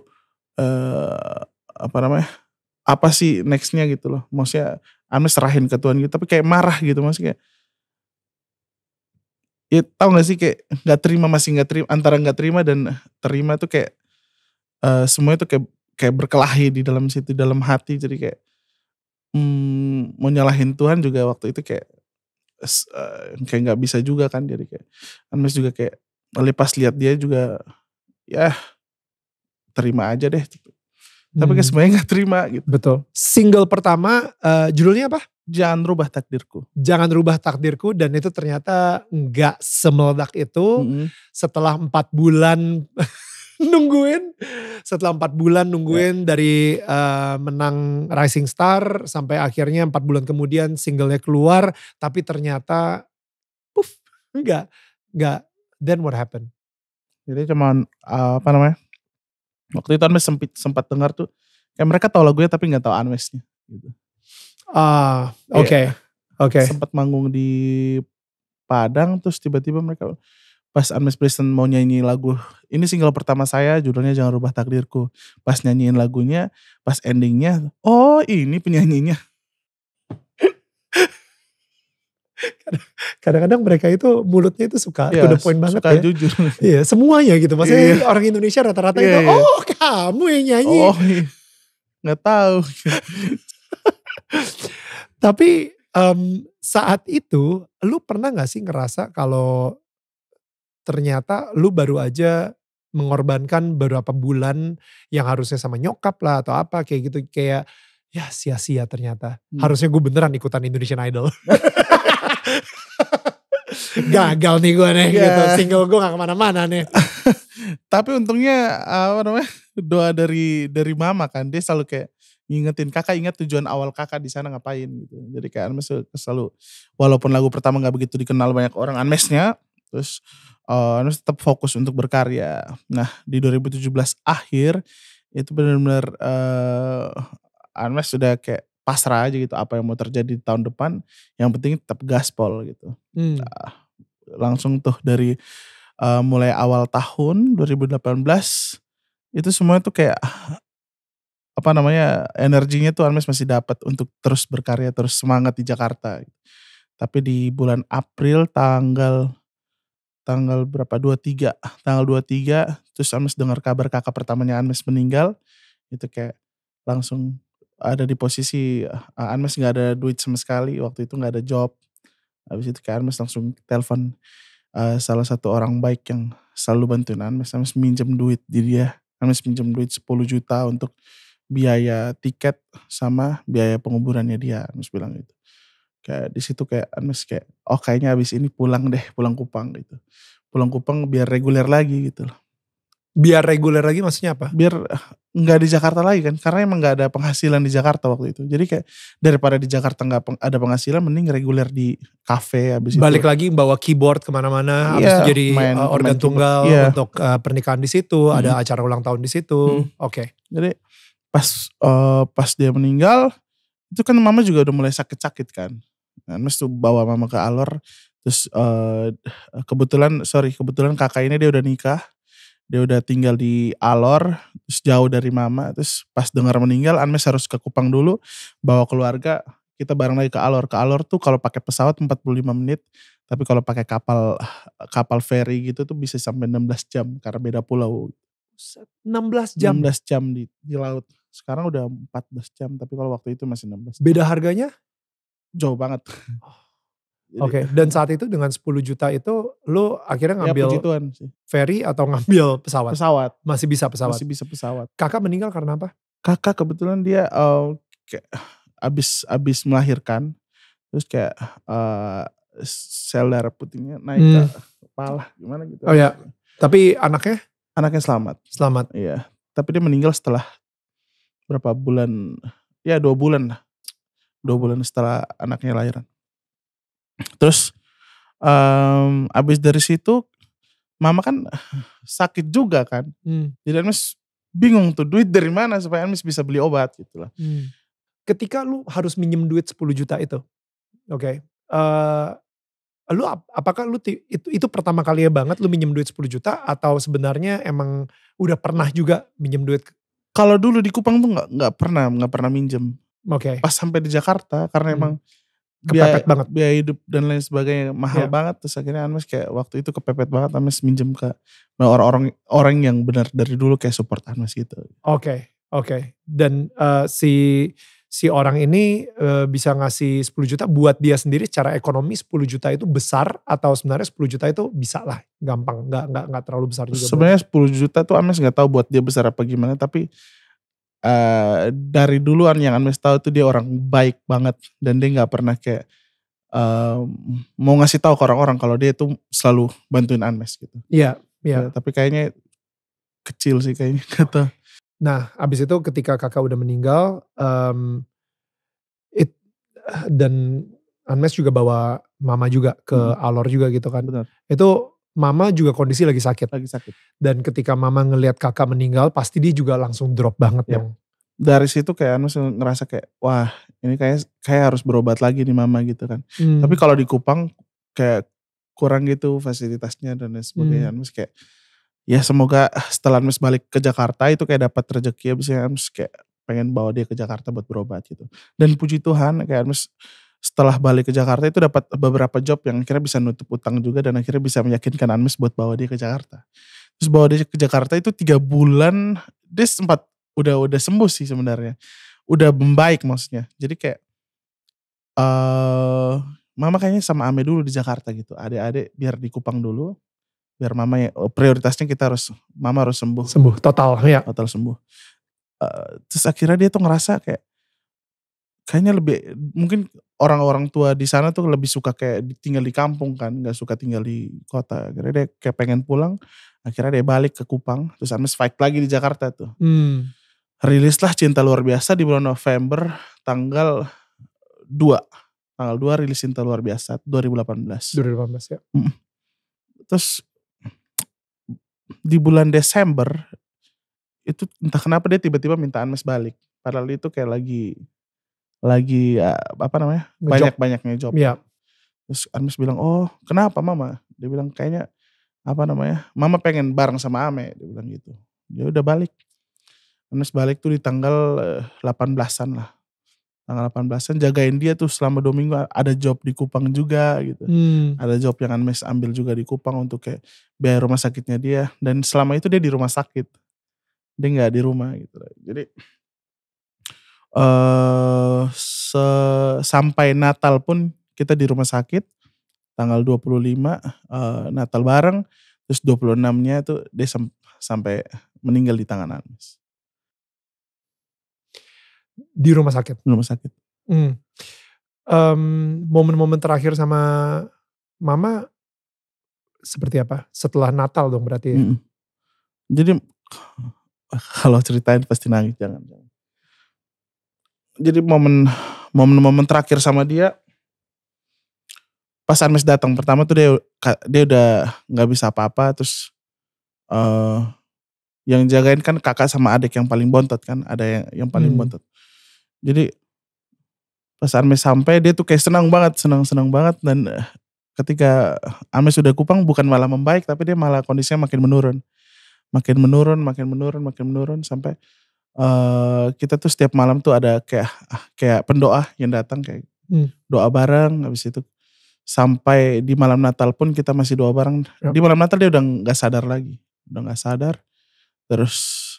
apa sih nextnya gitu loh. Maksudnya Unmesh serahin ke Tuhan gitu tapi kayak marah gitu maksudnya kayak ya tau gak sih kayak gak terima masih gak terima, antara gak terima dan terima tuh kayak semuanya tuh kayak berkelahi di dalam situ, dalam hati. Jadi kayak mau nyalahin Tuhan juga waktu itu kayak gak bisa juga kan. Jadi kayak Unmesh juga kayak pas lihat dia juga ya terima aja deh. Tapi kayak semuanya gak terima gitu. Betul. Single pertama judulnya apa? Jangan Rubah Takdirku. Jangan Rubah Takdirku, dan itu ternyata gak semeledak itu. Setelah 4 bulan nungguin. Setelah 4 bulan nungguin dari menang Rising Star sampai akhirnya 4 bulan kemudian singlenya keluar. Tapi ternyata enggak. Then what happened? Jadi cuman waktu itu Unmesh sempat dengar tuh kayak mereka tahu lagunya tapi gak tahu Unmeshnya gitu. Oke. Sempat manggung di Padang terus tiba-tiba mereka Pas Unmesh Preston mau nyanyi lagu, ini single pertama saya judulnya Jangan Rubah Takdirku. Pas nyanyiin lagunya, pas endingnya, oh ini penyanyinya. Kadang-kadang mereka itu mulutnya itu suka to the point banget suka ya. jujur. Iya, semuanya gitu. Maksudnya orang Indonesia rata-rata itu, oh kamu yang nyanyi. Oh iya, gak tahu. Tapi saat itu, lu pernah gak sih ngerasa kalau ternyata lu baru aja mengorbankan beberapa bulan yang harusnya sama nyokap lah atau apa kayak gitu. Kayak ya sia-sia ternyata. Harusnya gue beneran ikutan Indonesian Idol. Gagal nih gue nih gitu. Single gue gak kemana-mana nih. Tapi untungnya doa dari mama kan. Dia selalu kayak ngingetin kakak, ingat tujuan awal kakak di sana ngapain gitu. Jadi kayak Unmesh selalu, walaupun lagu pertama gak begitu dikenal banyak orang Unmeshnya. Terus Unmesh tetap fokus untuk berkarya. Nah di 2017 akhir itu benar-benar Unmesh sudah kayak pasrah aja gitu apa yang mau terjadi di tahun depan. Yang penting tetap gaspol gitu. Nah, langsung tuh dari mulai awal tahun 2018 itu semua tuh kayak energinya tuh Unmesh masih dapat untuk terus berkarya, terus semangat di Jakarta. Tapi di bulan April tanggal berapa, 23, tanggal 23 terus Unmesh dengar kabar kakak pertamanya Unmesh meninggal. Itu kayak langsung ada di posisi Unmesh gak ada duit sama sekali, waktu itu gak ada job. Habis itu kayak Unmesh langsung telepon salah satu orang baik yang selalu bantuin Unmesh minjem duit di dia. Unmesh minjem duit 10 juta untuk biaya tiket sama biaya penguburannya dia. Unmesh bilang gitu. Kayak di situ kayak Unmesh kayak kayaknya abis ini pulang Kupang gitu. Pulang Kupang biar reguler lagi gitu loh. Biar reguler lagi maksudnya apa? Biar gak di Jakarta lagi kan. Karena emang gak ada penghasilan di Jakarta waktu itu. Jadi kayak daripada di Jakarta gak ada penghasilan, mending reguler di kafe abis balik itu. lagi bawa keyboard kemana-mana. Abis itu jadi organ tunggal untuk pernikahan di situ. Ada acara ulang tahun di situ. Oke. Jadi pas dia meninggal, itu kan mama juga udah mulai sakit-sakit kan. Unmesh tuh bawa mama ke Alor. Terus kebetulan kakak ini dia udah nikah. Dia udah tinggal di Alor, terus jauh dari mama. Terus pas dengar meninggal, Unmesh harus ke Kupang dulu, bawa keluarga, kita bareng lagi ke Alor. Ke Alor tuh kalau pakai pesawat 45 menit, tapi kalau pakai kapal ferry gitu tuh bisa sampai 16 jam karena beda pulau. 16 jam? 16 jam di laut. Sekarang udah 14 jam, tapi kalau waktu itu masih 16 jam. Beda harganya? Jauh banget. Oke, dan saat itu dengan 10 juta itu lu akhirnya ngambil ferry atau ngambil pesawat? Pesawat. Masih bisa pesawat? Masih bisa pesawat. Kakak meninggal karena apa? Kakak kebetulan dia kayak abis melahirkan, terus kayak sel darah putihnya naik ke kepala gimana gitu. Oh ya, tapi anaknya? Anaknya selamat. Selamat? Iya, tapi dia meninggal setelah berapa bulan, ya 2 bulan lah. 2 bulan setelah anaknya lahiran. Terus abis dari situ mama kan sakit juga kan. Jadi Unmesh bingung tuh duit dari mana supaya Unmesh bisa beli obat gitu lah. Ketika lu harus minjem duit 10 juta itu, oke. Lu apakah lu itu pertama kalinya banget lu minjem duit 10 juta atau sebenarnya emang udah pernah juga minjem duit? Kalau dulu di Kupang tuh gak pernah minjem. Oke. Pas sampai di Jakarta karena emang kepepet banget. Biaya hidup dan lain sebagainya mahal banget. Terus akhirnya Unmesh kayak waktu itu kepepet banget. Unmesh minjem ke orang yang benar dari dulu kayak support Unmesh gitu. Oke. Dan si orang ini bisa ngasih 10 juta buat dia sendiri secara ekonomi 10 juta itu besar atau sebenarnya 10 juta itu bisa lah gampang. Gak terlalu besar juga. Sebenarnya 10 juta tuh Unmesh gak tahu buat dia besar apa gimana. Tapi dari duluan yang Unmesh tahu tuh dia orang baik banget dan dia nggak pernah kayak mau ngasih tahu ke orang-orang kalau dia tuh selalu bantuin Unmesh gitu. Iya. Tapi kayaknya kecil sih kayaknya kata. Nah, abis itu ketika kakak udah meninggal, dan Unmesh juga bawa mama juga ke Alor juga gitu kan. Benar. Itu mama juga kondisi lagi sakit. Dan ketika mama ngelihat kakak meninggal, pasti dia juga langsung drop banget dong. Dari situ kayak Unmesh ngerasa kayak, wah ini kayak harus berobat lagi nih mama gitu kan. Tapi kalau di Kupang, kayak kurang gitu fasilitasnya dan lain sebagainya. Anmes kayak ya semoga setelah Anmes balik ke Jakarta itu kayak dapat rezeki, abisnya Anmes kayak pengen bawa dia ke Jakarta buat berobat gitu. Dan puji Tuhan kayak Anmes setelah balik ke Jakarta itu dapat beberapa job yang akhirnya bisa nutup utang juga dan akhirnya bisa meyakinkan Anmes buat bawa dia ke Jakarta. Terus bawa dia ke Jakarta itu 3 bulan dia sempat udah sembuh sih sebenarnya. Udah membaik maksudnya. Jadi kayak mama kayaknya sama Ame dulu di Jakarta gitu. Adik-adik biar di Kupang dulu. Biar mama prioritasnya mama harus sembuh. Sembuh total ya. Total sembuh. Terus akhirnya dia tuh ngerasa kayaknya lebih mungkin orang-orang tua di sana tuh lebih suka kayak tinggal di kampung kan, nggak suka tinggal di kota. Akhirnya dia kayak pengen pulang. Akhirnya dia balik ke Kupang. Terus Anmes fight lagi di Jakarta tuh. Rilislah Cinta Luar Biasa di bulan November tanggal 2 rilis Cinta Luar Biasa 2018 ya. Terus di bulan Desember itu entah kenapa dia tiba-tiba minta Anmes balik. Padahal itu kayak lagi banyak-banyaknya job. Iya. Terus Anmes bilang, "Oh, kenapa Mama?" Dia bilang kayaknya Mama pengen bareng sama Ame, dia bilang gitu. Dia udah balik. Anmes balik tuh di tanggal 18-an lah. Tanggal 18-an jagain dia tuh selama 2 minggu, ada job di Kupang juga gitu. Ada job yang Anmes ambil juga di Kupang untuk kayak biaya rumah sakitnya dia. Dan selama itu dia di rumah sakit. Dia gak di rumah gitu. Jadi sampai Natal pun kita di rumah sakit. Tanggal 25 Natal bareng. Terus 26-nya tuh dia sampai meninggal di tangan Anmes. Di rumah sakit? Di rumah sakit. Momen-momen terakhir sama Mama seperti apa? Setelah Natal dong berarti ya? Jadi kalau ceritain pasti nangis, jangan. Jadi momen terakhir sama dia pas Anmes datang pertama tuh dia udah nggak bisa apa-apa, terus yang jagain kan kakak sama adik yang paling bontot kan, ada yang paling bontot. Jadi pas Anmes sampai dia tuh kayak senang banget dan ketika Anmes sudah Kupang bukan malah membaik tapi dia malah kondisinya makin menurun sampai kita tuh setiap malam tuh ada kayak pendoa yang datang kayak doa bareng. Habis itu sampai di malam Natal pun kita masih doa bareng. Di malam Natal dia udah nggak sadar lagi, terus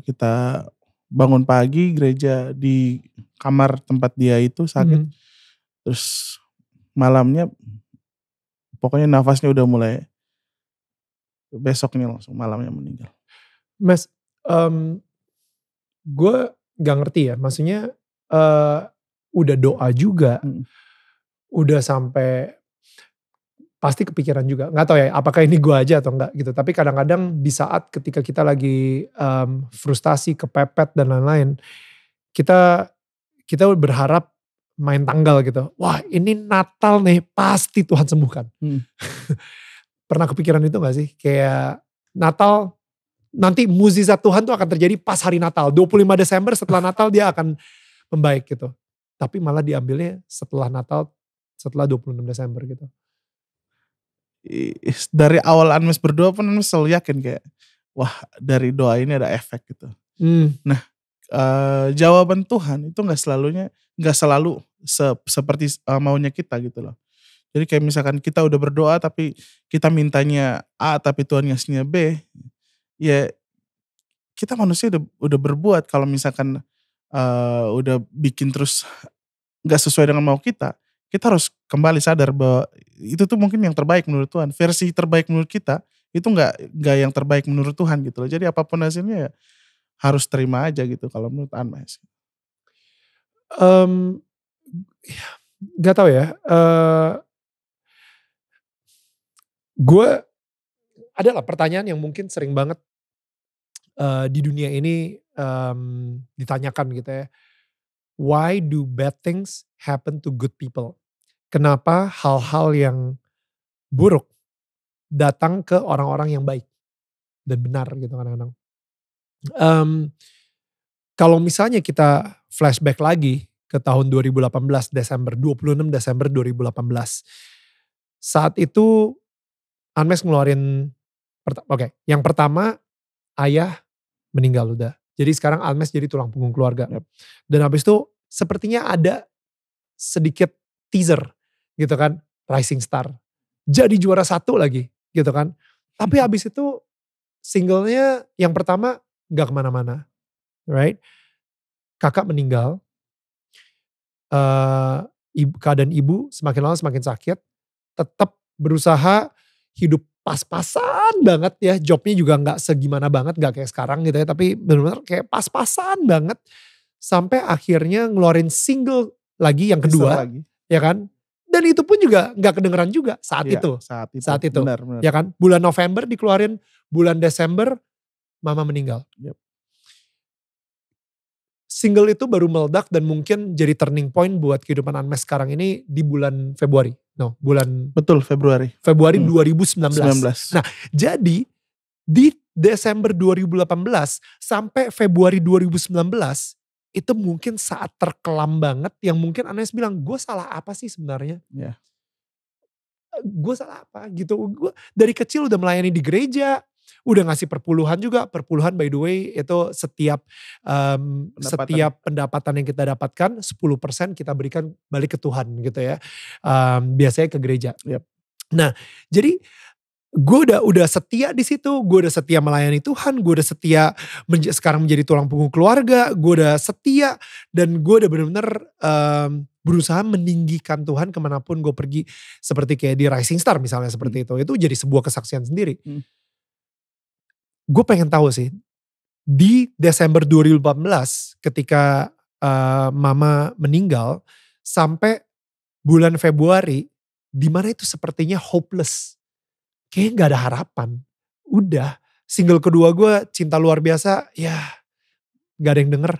kita bangun pagi gereja di kamar tempat dia itu sakit. Terus malamnya pokoknya nafasnya udah mulai, besoknya langsung malamnya meninggal. Mas, gue gak ngerti ya, maksudnya udah doa juga, udah sampai pasti kepikiran juga, gak tahu ya apakah ini gue aja atau enggak gitu, tapi kadang-kadang di saat ketika kita lagi frustasi, kepepet dan lain-lain, kita berharap main tanggal gitu, wah ini Natal nih pasti Tuhan sembuhkan. Pernah kepikiran itu gak sih? Kayak Natal nanti mukjizat Tuhan tuh akan terjadi pas hari Natal. 25 Desember setelah Natal dia akan membaik gitu. Tapi malah diambilnya setelah Natal, setelah 26 Desember gitu. Dari awal Anmes berdoa pun Anmes selalu yakin kayak, wah dari doa ini ada efek gitu. Nah jawaban Tuhan itu gak selalu seperti maunya kita gitu loh. Jadi kayak misalkan kita udah berdoa tapi kita mintanya A tapi Tuhan ngasihnya B. Ya kita manusia udah berbuat kalau misalkan udah bikin terus gak sesuai dengan mau kita harus kembali sadar bahwa itu tuh mungkin yang terbaik menurut Tuhan. Versi terbaik menurut kita itu gak yang terbaik menurut Tuhan gitu loh. Jadi apapun hasilnya ya harus terima aja gitu kalau menurut Anmes. Gak tahu ya. Gue adalah pertanyaan yang mungkin sering banget di dunia ini ditanyakan gitu ya. Why do bad things happen to good people? Kenapa hal-hal yang buruk datang ke orang-orang yang baik dan benar gitu kadang-kadang. Kalau misalnya kita flashback lagi ke tahun 2018 26 Desember 2018. Saat itu Unmesh ngeluarin, yang pertama ayah meninggal udah. Jadi sekarang Unmesh jadi tulang punggung keluarga. Yep. Dan habis itu sepertinya ada sedikit teaser gitu kan, Rising Star. Jadi juara 1 lagi gitu kan. Tapi habis itu singlenya yang pertama gak kemana-mana, right? Kakak meninggal, keadaan ibu semakin lama semakin sakit, tetap berusaha hidup pas-pasan banget ya, jobnya juga gak segimana banget, gak kayak sekarang gitu ya, tapi benar-benar kayak pas-pasan banget. Sampai akhirnya ngeluarin single lagi yang kedua, ya kan? Dan itu pun juga gak kedengeran juga saat itu. Benar. Ya kan? Bulan November dikeluarin, bulan Desember mama meninggal. Yep. Single itu baru meledak dan mungkin jadi turning point buat kehidupan Unmesh sekarang ini di bulan Februari. Betul, Februari 2019. Nah, jadi di Desember 2018 sampai Februari 2019 itu mungkin saat terkelam banget yang mungkin Unmesh bilang, gue salah apa sih sebenarnya? Yeah. Gue salah apa gitu. Gue dari kecil udah melayani di gereja, udah ngasih perpuluhan juga. Perpuluhan by the way itu setiap pendapatan yang kita dapatkan 10% kita berikan balik ke Tuhan gitu ya. Biasanya ke gereja. Yep. Nah, jadi gue udah setia di situ, gue udah setia melayani Tuhan, gue udah setia sekarang menjadi tulang punggung keluarga, gue udah setia dan gue udah benar-benar berusaha meninggikan Tuhan kemanapun gue pergi, seperti kayak di Rising Star misalnya seperti itu jadi sebuah kesaksian sendiri. Gue pengen tahu sih di Desember 2018 ketika mama meninggal sampai bulan Februari di mana itu sepertinya hopeless. Kayaknya gak ada harapan. Udah. Single kedua gue Cinta Luar Biasa. Ya gak ada yang denger.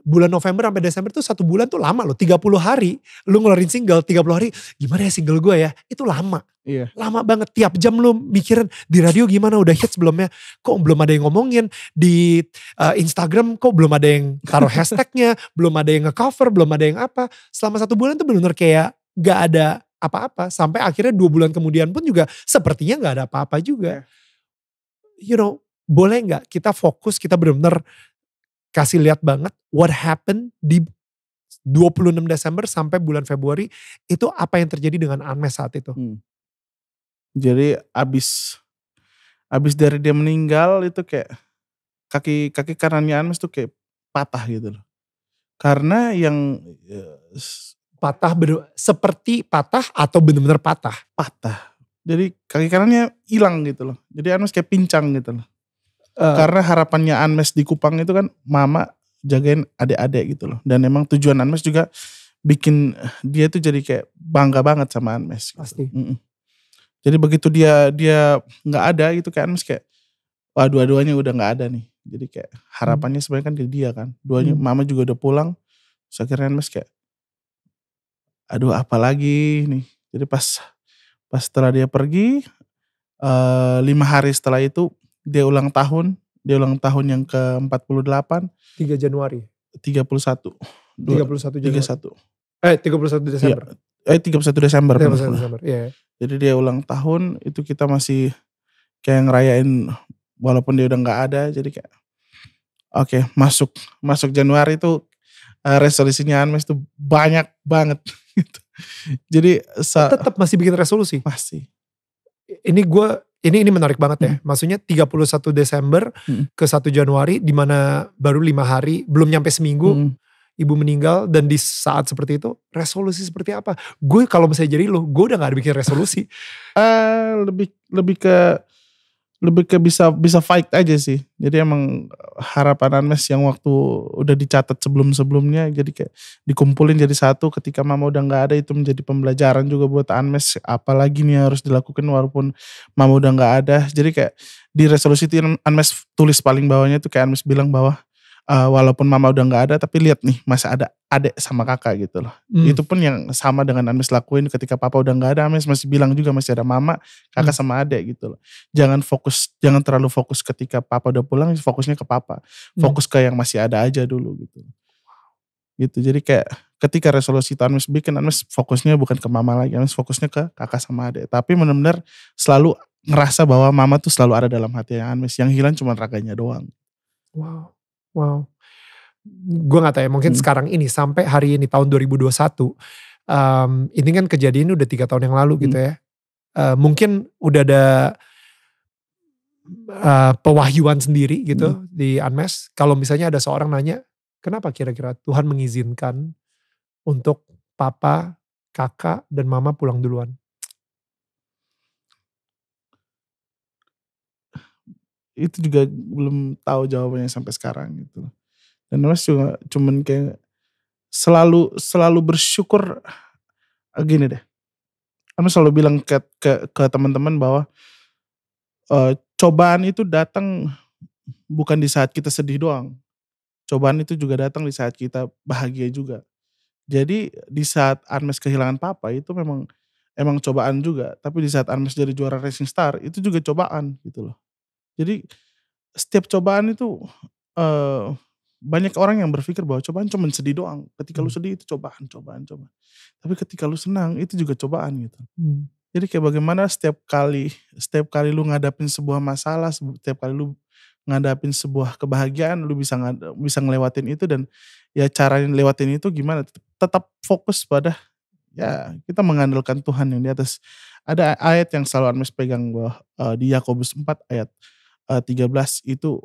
Bulan November sampai Desember tuh 1 bulan tuh lama loh. 30 hari. Lu ngeluarin single 30 hari. Gimana ya single gue ya. Itu lama. Iya. Lama banget. Tiap jam lu mikirin di radio gimana udah hits belumnya. Kok belum ada yang ngomongin. Di Instagram kok belum ada yang taruh hashtagnya. Belum ada yang nge-cover. Belum ada yang apa. Selama 1 bulan tuh bener-bener kayak gak ada apa-apa. Sampai akhirnya 2 bulan kemudian pun juga sepertinya gak ada apa-apa juga. You know, boleh gak kita fokus, kita benar-benar kasih lihat banget what happened di 26 Desember sampai bulan Februari. Itu apa yang terjadi dengan Unmesh saat itu. Jadi abis dari dia meninggal itu kayak kaki kanannya Unmesh tuh kayak patah gitu loh. Karena yang patah seperti patah atau benar-benar patah? Patah. Jadi kaki kanannya hilang gitu loh. Jadi Unmesh kayak pincang gitu loh. Karena harapannya Unmesh di Kupang itu kan mama jagain adik-adik gitu loh. Dan emang tujuan Unmesh juga bikin dia tuh jadi kayak bangga banget sama Unmesh. Pasti. Jadi begitu dia gak ada gitu kayak Unmesh kayak wah dua-duanya udah gak ada nih. Jadi kayak harapannya sebenarnya kan ke dia kan. Duanya mama juga udah pulang. Terus akhirnya Unmesh kayak aduh apa lagi nih. Jadi pas setelah dia pergi 5 hari setelah itu dia ulang tahun yang ke-48. 3 Januari. 31 Januari. 31 Desember. 31 Desember. 31 Desember, iya. Jadi dia ulang tahun itu kita masih kayak ngerayain walaupun dia udah gak ada. Jadi kayak oke, masuk Januari itu resolusinya Unmesh tuh banyak banget gitu. Jadi tetap masih bikin resolusi? Masih. Ini menarik banget ya. Maksudnya 31 Desember ke 1 Januari di mana baru 5 hari, belum nyampe seminggu ibu meninggal dan di saat seperti itu resolusi seperti apa? Gue kalau misalnya jadi lo, gue udah gak ada bikin resolusi. lebih ke bisa fight aja sih. Jadi emang harapan Unmesh yang waktu udah dicatat sebelumnya jadi kayak dikumpulin jadi satu. Ketika mama udah gak ada itu menjadi pembelajaran juga buat Unmesh. Apalagi nih harus dilakukan walaupun mama udah gak ada. Jadi kayak di resolusi itu Unmesh tulis paling bawahnya itu kayak Unmesh bilang bahwa walaupun mama udah gak ada tapi lihat nih masih ada adik sama kakak gitu loh. Itu pun yang sama dengan Unmesh lakuin ketika papa udah gak ada. Unmesh masih bilang juga masih ada mama, kakak sama adik gitu loh. Jangan terlalu fokus ketika papa udah pulang, fokusnya ke papa. Fokus ke yang masih ada aja dulu gitu. gitu. Jadi kayak ketika resolusi itu Anmes bikin, Anmes fokusnya bukan ke mama lagi, Anmes fokusnya ke kakak sama adik. Tapi benar-benar selalu ngerasa bahwa mama tuh selalu ada dalam hati Anmes, yang hilang cuma raganya doang. Wow, wow. Gue gak tahu ya, mungkin sekarang ini sampai hari ini tahun 2021, ini kan kejadian udah 3 tahun yang lalu gitu ya. Mungkin udah ada pewahyuan sendiri gitu di Anmes. Kalau misalnya ada seorang nanya, kenapa kira-kira Tuhan mengizinkan untuk papa, kakak, dan mama pulang duluan? Itu juga belum tahu jawabannya sampai sekarang gitu. Dan Anmes juga cuman kayak selalu bersyukur, gini deh. Anmes selalu bilang ke teman-teman bahwa cobaan itu datang bukan di saat kita sedih doang. Cobaan itu juga datang di saat kita bahagia juga. Jadi di saat Anmes kehilangan papa itu emang cobaan juga. Tapi di saat Anmes jadi juara Racing Star itu juga cobaan gitu loh. Jadi setiap cobaan itu banyak orang yang berpikir bahwa cobaan cuma sedih doang. Ketika lu sedih itu cobaan. Tapi ketika lu senang itu juga cobaan gitu. Jadi kayak bagaimana setiap kali lu ngadapin sebuah masalah, setiap kali lu ngadapin sebuah kebahagiaan, lu bisa ngelewatin itu, dan ya cara lewatin itu gimana, tetap fokus pada ya kita mengandalkan Tuhan yang di atas. Ada ayat yang selalu Anmes pegang bahwa di Yakobus 4 ayat 13 itu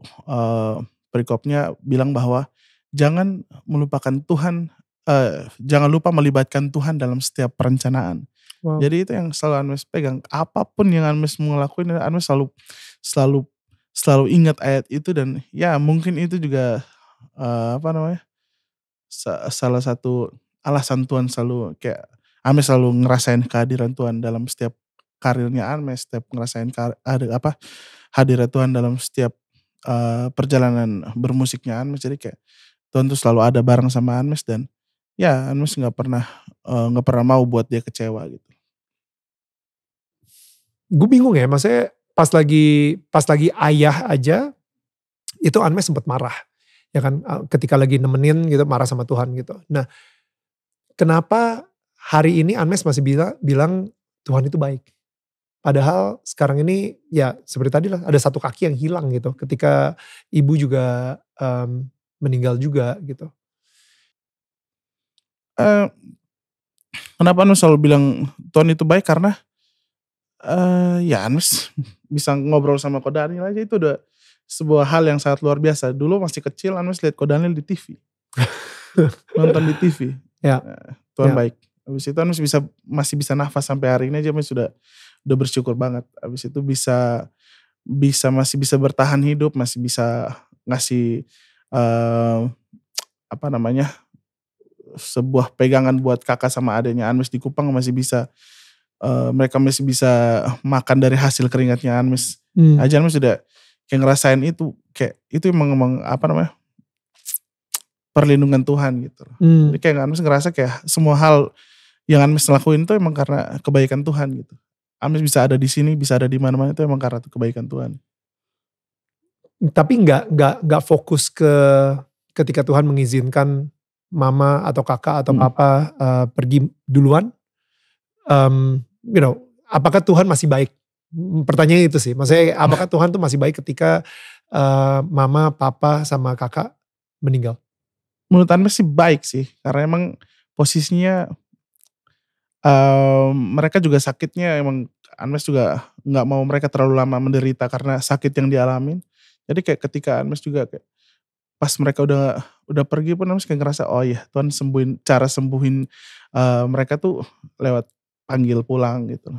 perikopnya bilang bahwa jangan melupakan Tuhan, jangan lupa melibatkan Tuhan dalam setiap perencanaan. Wow. Jadi itu yang selalu Anmes pegang. Apapun yang Anmes mau ngelakuin, Anmes selalu ingat ayat itu, dan ya mungkin itu juga salah satu alasan Tuhan selalu kayak Anmes selalu ngerasain kehadiran Tuhan dalam setiap karirnya Anmes, setiap ngerasain hadirat Tuhan dalam setiap perjalanan bermusiknya Anmes. Jadi kayak Tuhan tuh selalu ada bareng sama Anmes, dan ya Anmes nggak pernah mau buat dia kecewa gitu. Gue bingung ya, maksudnya pas lagi ayah aja itu Anmes sempat marah, ya kan, ketika lagi nemenin gitu marah sama Tuhan gitu. Nah, kenapa hari ini Anmes masih bilang Tuhan itu baik? Padahal sekarang ini ya seperti tadi lah, ada satu kaki yang hilang gitu ketika ibu juga meninggal juga gitu. Kenapa Anmes selalu bilang Tuhan itu baik? Karena ya Anmes bisa ngobrol sama Ko Daniel aja itu udah sebuah hal yang sangat luar biasa. Dulu masih kecil Anmes lihat Ko Daniel di TV. Nonton di TV. Ya. Tuhan baik. Habis itu Anmes masih bisa nafas sampai hari ini aja, Anmes udah bersyukur banget. Habis itu masih bisa bertahan hidup, masih bisa ngasih sebuah pegangan buat kakak sama adiknya Anmes di Kupang, masih bisa mereka masih bisa makan dari hasil keringatnya Anmes. Aja Anmes sudah kayak ngerasain itu, kayak itu emang perlindungan Tuhan gitu. Jadi kayak Anmes ngerasa kayak semua hal yang Anmes lakuin itu emang karena kebaikan Tuhan gitu. Anmes bisa ada di sini, bisa ada di mana-mana itu emang karena kebaikan Tuhan. Tapi nggak fokus ke ketika Tuhan mengizinkan mama atau kakak atau papa pergi duluan. Apakah Tuhan masih baik? Pertanyaannya itu sih. Maksudnya apakah Tuhan tuh masih baik ketika mama, papa, sama kakak meninggal? Menurut Anmes sih baik sih. Karena emang posisinya mereka juga sakitnya, emang Anmes juga gak mau mereka terlalu lama menderita karena sakit yang dialamin. Jadi kayak ketika Anmes juga kayak pas mereka udah pergi pun Anmes kayak ngerasa oh iya Tuhan cara sembuhin mereka tuh lewat panggil pulang gitu.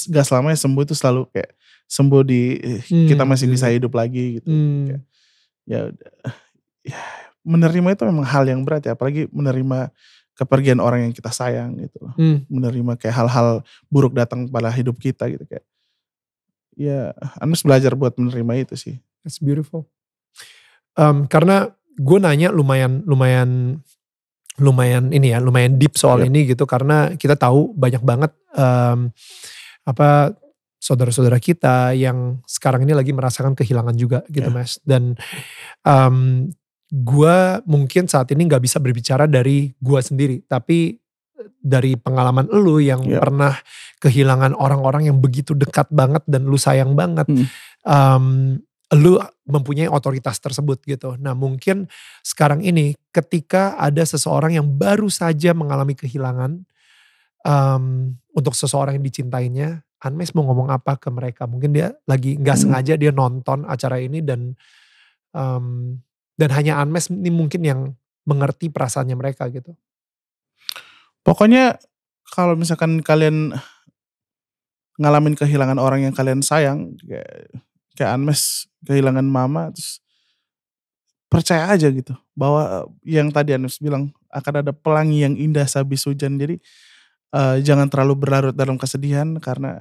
Gak selamanya sembuh itu selalu kayak sembuh kita masih bisa hidup lagi gitu. Kayak, ya menerima itu memang hal yang berat ya, apalagi menerima kepergian orang yang kita sayang gitu. Menerima kayak hal-hal buruk datang pada hidup kita gitu kayak. Ya Anmes belajar buat menerima itu sih. That's beautiful. Karena gue nanya lumayan deep soal ini gitu, karena kita tahu banyak banget saudara-saudara kita yang sekarang ini lagi merasakan kehilangan juga gitu Mas. Dan Gue mungkin saat ini gak bisa berbicara dari gue sendiri, tapi dari pengalaman lu yang pernah kehilangan orang-orang yang begitu dekat banget dan lu sayang banget. Lu mempunyai otoritas tersebut gitu. Nah mungkin sekarang ini ketika ada seseorang yang baru saja mengalami kehilangan, untuk seseorang yang dicintainya, Anmes mau ngomong apa ke mereka? Mungkin dia lagi gak sengaja dia nonton acara ini dan hanya Anmes ini mungkin yang mengerti perasaannya mereka gitu. Pokoknya kalau misalkan kalian ngalamin kehilangan orang yang kalian sayang, kayak Anmes kehilangan mama, terus percaya aja gitu bahwa yang tadi Anmes bilang akan ada pelangi yang indah sehabis hujan. Jadi jangan terlalu berlarut dalam kesedihan karena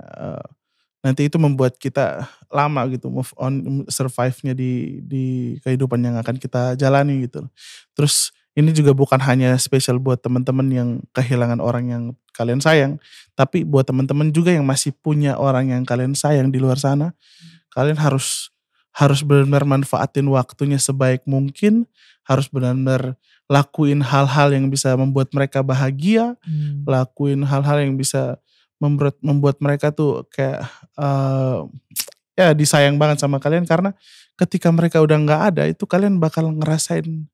nanti itu membuat kita lama gitu move on, survive-nya di kehidupan yang akan kita jalani gitu. Terus ini juga bukan hanya spesial buat teman-teman yang kehilangan orang yang kalian sayang, tapi buat teman-teman juga yang masih punya orang yang kalian sayang di luar sana. Kalian harus benar-benar manfaatin waktunya sebaik mungkin, harus benar-benar lakuin hal-hal yang bisa membuat mereka bahagia, lakuin hal-hal yang bisa membuat mereka tuh kayak ya disayang banget sama kalian, karena ketika mereka udah nggak ada itu kalian bakal ngerasain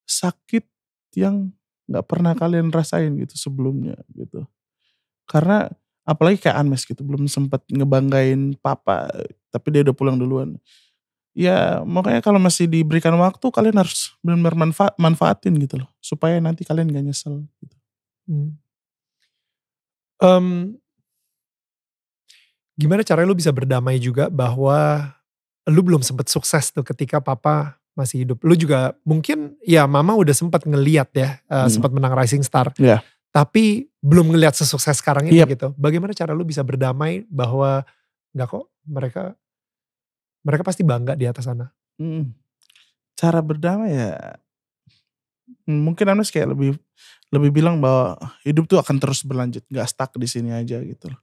sakit yang nggak pernah kalian rasain gitu sebelumnya gitu. Karena apalagi kayak Anmes gitu, belum sempat ngebanggain papa tapi dia udah pulang duluan. Ya makanya kalau masih diberikan waktu kalian harus benar-benar manfaatin gitu loh, supaya nanti kalian gak nyesel gitu. Gimana caranya lu bisa berdamai juga bahwa lu belum sempet sukses tuh ketika papa masih hidup. Lu juga mungkin ya mama udah sempat ngeliat ya, sempat menang Rising Star. Tapi belum ngeliat sesukses sekarang ini gitu. Bagaimana cara lu bisa berdamai bahwa enggak kok, mereka pasti bangga di atas sana. Cara berdamai ya mungkin Anmes kayak lebih bilang bahwa hidup tuh akan terus berlanjut, gak stuck di sini aja gitu loh.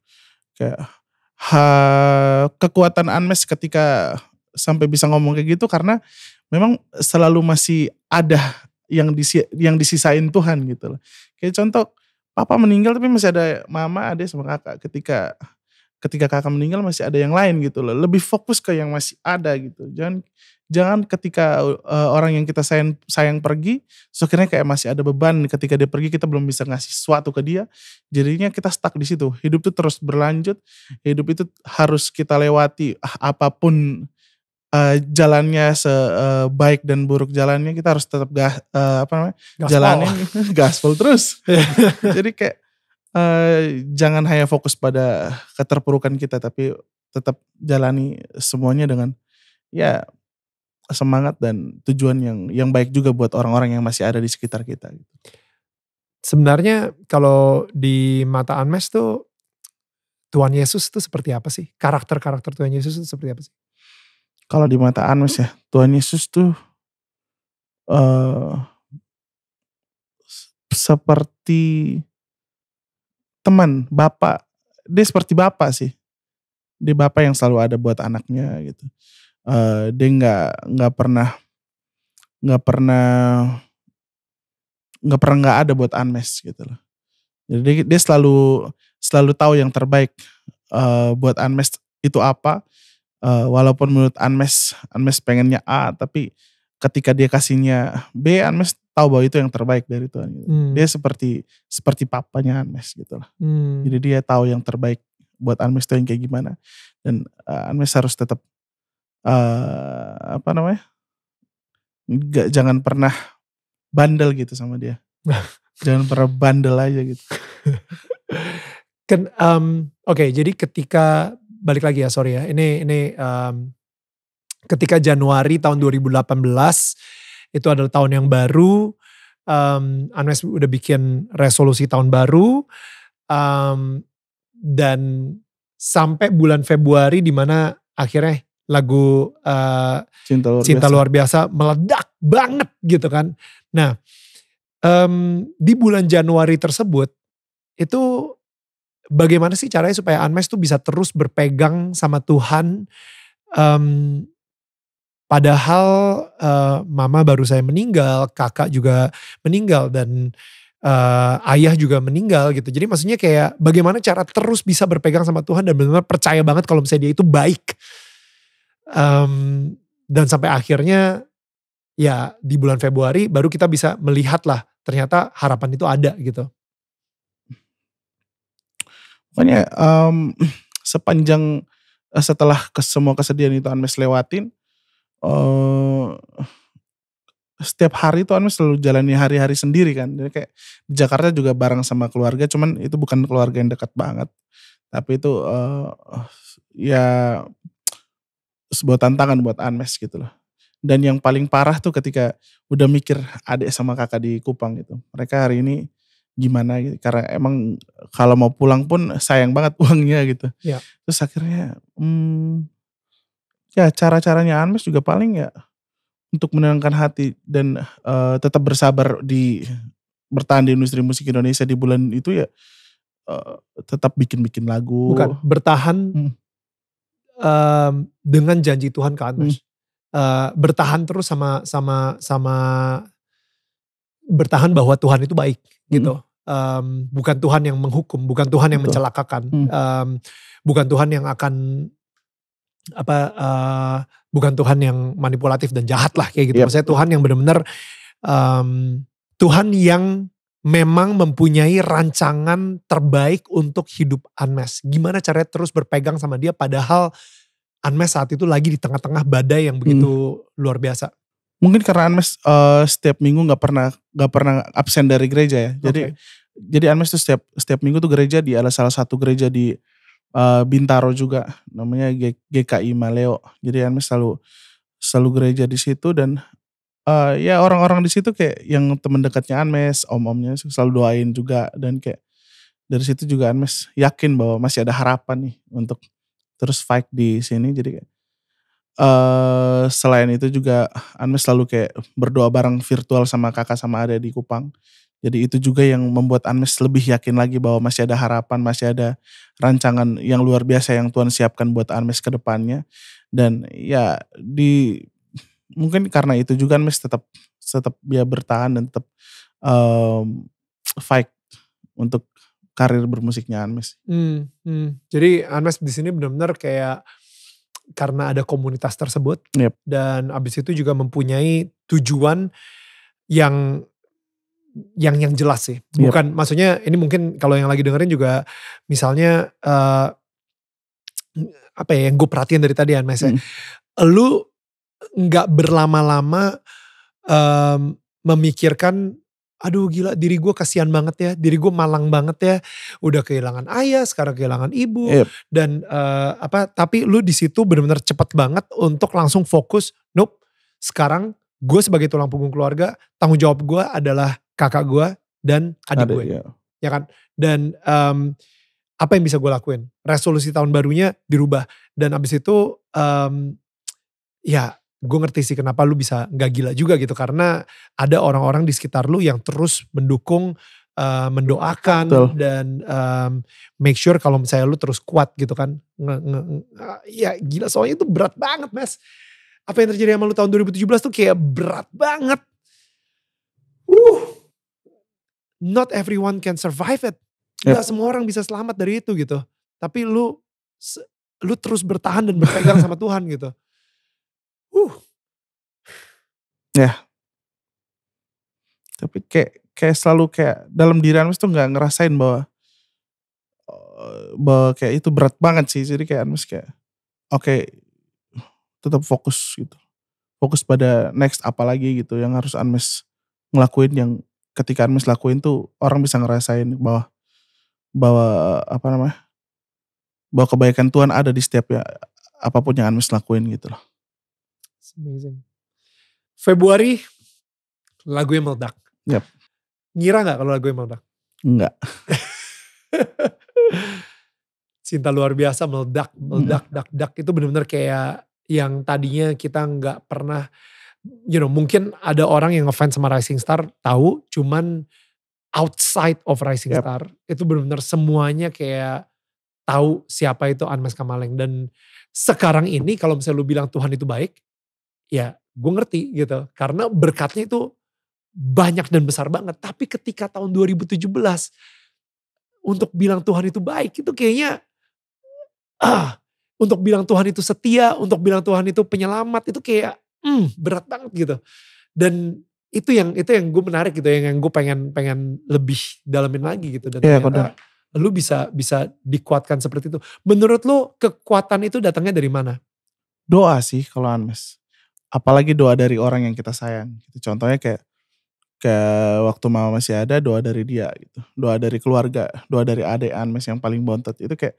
Kayak kekuatan Anmes ketika sampai bisa ngomong kayak gitu karena memang selalu masih ada yang disisain Tuhan gitu loh. Kayak contoh papa meninggal tapi masih ada mama, adik sama kakak. Ketika kakak meninggal masih ada yang lain gitu loh. Lebih fokus ke yang masih ada gitu. Jangan ketika orang yang kita sayang pergi, so akhirnya kayak masih ada beban ketika dia pergi kita belum bisa ngasih sesuatu ke dia. Jadinya kita stuck di situ. Hidup itu terus berlanjut. Hidup itu harus kita lewati apapun jalannya, sebaik dan buruk jalannya kita harus tetap jalanin gaspol terus. Jadi kayak jangan hanya fokus pada keterpurukan kita, tapi tetap jalani semuanya dengan ya semangat dan tujuan yang baik juga buat orang-orang yang masih ada di sekitar kita. Sebenarnya kalau di mata Anmes tuh Tuhan Yesus itu seperti apa sih? Karakter-karakter Tuhan Yesus itu seperti apa sih? Kalau di mata Anmes ya, Tuhan Yesus tuh seperti teman, bapak. Dia seperti bapak sih. Dia bapak yang selalu ada buat anaknya gitu. Dia nggak pernah nggak ada buat Anmes gitu loh. Jadi dia selalu tahu yang terbaik buat Anmes itu apa. Walaupun menurut Anmes pengennya A, tapi ketika dia kasihnya B, Anmes tahu bahwa itu yang terbaik dari Tuhan. Dia seperti papanya Anmes gitu lah. Jadi dia tahu yang terbaik buat Anmes itu yang kayak gimana. Dan Anmes harus tetap jangan pernah bandel gitu sama dia. Jangan pernah bandel aja gitu. Oke, jadi ketika balik lagi ya, sorry ya. Ini ketika Januari tahun 2018 itu adalah tahun yang baru. Anmes udah bikin resolusi tahun baru. Dan sampai bulan Februari dimana akhirnya lagu Cinta Luar Biasa meledak banget gitu kan. Nah di bulan Januari tersebut itu bagaimana sih caranya supaya Anmes tuh bisa terus berpegang sama Tuhan Padahal mama baru saya meninggal, kakak juga meninggal, dan ayah juga meninggal gitu. Jadi maksudnya kayak bagaimana cara terus bisa berpegang sama Tuhan dan benar-benar percaya banget kalau misalnya dia itu baik. Dan sampai akhirnya ya di bulan Februari baru kita bisa melihat lah ternyata harapan itu ada gitu. Makanya sepanjang setelah semua kesedihan itu Anmes lewatin, setiap hari tuh Anmes selalu jalani hari-hari sendiri kan. Jadi kayak di Jakarta juga bareng sama keluarga, cuman itu bukan keluarga yang dekat banget. Tapi itu ya sebuah tantangan buat Anmes gitu loh. Dan yang paling parah tuh ketika udah mikir adik sama kakak di Kupang gitu. Mereka hari ini gimana gitu. Karena emang kalau mau pulang pun sayang banget uangnya gitu. Ya. Terus akhirnya ya cara-caranya Anmes juga paling ya untuk menenangkan hati dan tetap bersabar bertahan di industri musik Indonesia di bulan itu ya tetap bikin-bikin lagu. Bukan, bertahan dengan janji Tuhan ke Anmes. Bertahan terus sama bertahan bahwa Tuhan itu baik gitu. Bukan Tuhan yang menghukum, bukan Tuhan yang mencelakakan, bukan Tuhan yang akan bukan Tuhan yang manipulatif dan jahat lah kayak gitu. Maksudnya Tuhan yang benar-benar Tuhan yang memang mempunyai rancangan terbaik untuk hidup Anmes. Gimana caranya terus berpegang sama dia padahal Anmes saat itu lagi di tengah-tengah badai yang begitu luar biasa. Mungkin karena Anmes setiap minggu nggak pernah absen dari gereja ya. Jadi Anmes tuh setiap minggu tuh gereja di ada salah satu gereja di Bintaro juga, namanya GKI Maleo. Jadi Anmes selalu gereja di situ dan ya orang-orang di situ kayak yang teman dekatnya Anmes, om-omnya selalu doain juga, dan kayak dari situ juga Anmes yakin bahwa masih ada harapan nih untuk terus fight di sini. Jadi kayak selain itu juga Anmes selalu kayak berdoa bareng virtual sama kakak sama adik di Kupang. Jadi itu juga yang membuat Anmes lebih yakin lagi bahwa masih ada harapan, masih ada rancangan yang luar biasa yang Tuhan siapkan buat Anmes ke depannya. Dan ya mungkin karena itu juga Anmes tetap dia bertahan dan tetap fight untuk karir bermusiknya Anmes. Jadi Anmes di sini benar-benar kayak karena ada komunitas tersebut dan abis itu juga mempunyai tujuan yang jelas sih. Bukan maksudnya ini mungkin kalau yang lagi dengerin juga misalnya apa ya yang gue perhatiin dari tadi Anmes ya. Lu gak berlama-lama memikirkan aduh gila diri gue kasihan banget ya, diri gue malang banget ya, udah kehilangan ayah, sekarang kehilangan ibu, dan tapi lu di situ benar-benar cepet banget untuk langsung fokus, nope, sekarang gue sebagai tulang punggung keluarga, tanggung jawab gue adalah kakak gue dan adik gue, ya kan, dan apa yang bisa gue lakuin, resolusi tahun barunya dirubah, dan abis itu ya gue ngerti sih kenapa lu bisa gak gila juga gitu. Karena ada orang-orang di sekitar lu yang terus mendukung, mendoakan, dan make sure kalau misalnya lu terus kuat gitu kan. Ya gila soalnya itu berat banget Mas. Apa yang terjadi sama lu tahun 2017 tuh kayak berat banget. Not everyone can survive it. Gak semua orang bisa selamat dari itu gitu. Tapi lu terus bertahan dan berpegang sama Tuhan gitu. Ya. Tapi kayak selalu kayak dalam diri Anmes tuh gak ngerasain bahwa kayak itu berat banget sih. Jadi kayak Anmes kayak oke, tetap fokus gitu. Fokus pada next apa lagi gitu yang harus Anmes ngelakuin, yang ketika Anmes lakuin tuh orang bisa ngerasain bahwa apa namanya, bahwa kebaikan Tuhan ada di setiap ya apapun yang Anmes lakuin gitu loh. It's amazing. Februari lagunya meledak. Ngira gak kalau lagunya meledak? Enggak. Cinta luar biasa meledak, dak. Itu benar-benar kayak yang tadinya kita gak pernah, mungkin ada orang yang ngefans sama Rising Star tahu, cuman outside of Rising Star itu benar-benar semuanya kayak tahu siapa itu Anmes Kamaleng. Dan sekarang ini kalau misalnya lu bilang Tuhan itu baik, ya gue ngerti gitu. Karena berkatnya itu banyak dan besar banget. Tapi ketika tahun 2017 untuk bilang Tuhan itu baik itu kayaknya untuk bilang Tuhan itu setia, untuk bilang Tuhan itu penyelamat itu kayak berat banget gitu. Dan itu yang gue menarik gitu, yang gue pengen pengen lebih dalamin lagi gitu. Dan Iya, ternyata lu bisa dikuatkan seperti itu. Menurut lu kekuatan itu datangnya dari mana? Doa sih kalau Anmes. Apalagi doa dari orang yang kita sayang. Gitu. Contohnya kayak waktu mama masih ada, doa dari dia gitu. Doa dari keluarga, doa dari adik Anmes yang paling bontot. Itu kayak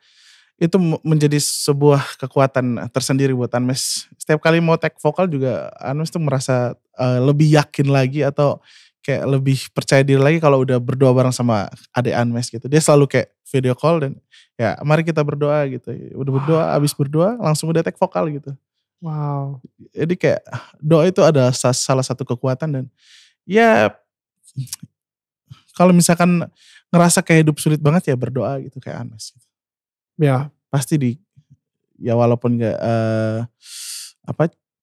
itu menjadi sebuah kekuatan tersendiri buat Anmes. Setiap kali mau take vokal juga Anmes tuh merasa lebih yakin lagi atau kayak lebih percaya diri lagi kalau udah berdoa bareng sama adik Anmes gitu. Dia selalu kayak video call dan ya mari kita berdoa gitu. Udah berdoa, abis berdoa langsung udah take vokal gitu. Wow. Jadi kayak doa itu ada salah satu kekuatan dan ya kalau misalkan ngerasa kayak hidup sulit banget ya berdoa gitu kayak Anmes. Ya. Pasti ya walaupun gak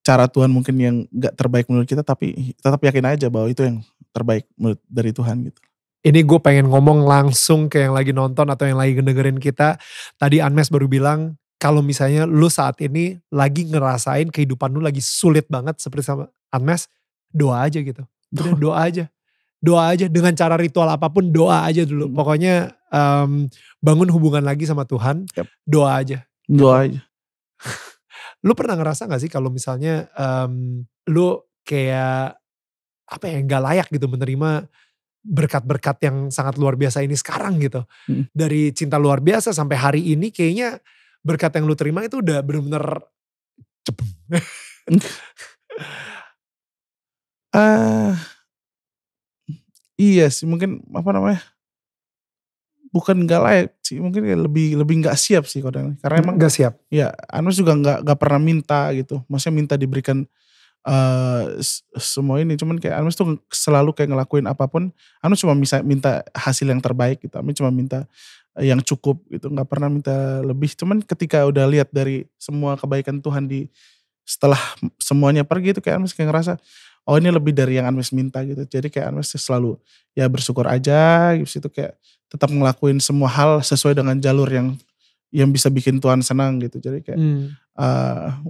cara Tuhan mungkin yang gak terbaik menurut kita tapi tetap yakin aja bahwa itu yang terbaik menurut dari Tuhan gitu. Ini gue pengen ngomong langsung ke yang lagi nonton atau yang lagi ngedengerin kita. Tadi Anmes baru bilang kalau misalnya lu saat ini lagi ngerasain kehidupan lu lagi sulit banget seperti sama Anmes, doa aja gitu. Udah doa aja. Doa aja dengan cara ritual apapun doa aja dulu. Pokoknya bangun hubungan lagi sama Tuhan, doa aja. Doa aja. Lu pernah ngerasa gak sih kalau misalnya lu kayak apa ya, gak layak gitu menerima berkat-berkat yang sangat luar biasa ini sekarang gitu. Dari cinta luar biasa sampai hari ini kayaknya berkat yang lu terima itu udah bener-bener Iya sih mungkin bukan gak layak sih, mungkin lebih gak siap sih kadang. Karena emang gak siap. ya Anmes juga gak pernah minta gitu. Maksudnya minta diberikan semua ini. Cuman kayak Anmes tuh selalu kayak ngelakuin apapun. Anmes cuma bisa minta hasil yang terbaik gitu. Anmes cuma minta yang cukup gitu. Gak pernah minta lebih. Cuman ketika udah lihat dari semua kebaikan Tuhan setelah semuanya pergi itu kayak Anmes kayak ngerasa oh ini lebih dari yang Anmes minta gitu. Jadi kayak Anmes selalu ya bersyukur aja gitu. Itu kayak tetap ngelakuin semua hal sesuai dengan jalur yang bisa bikin Tuhan senang gitu. Jadi kayak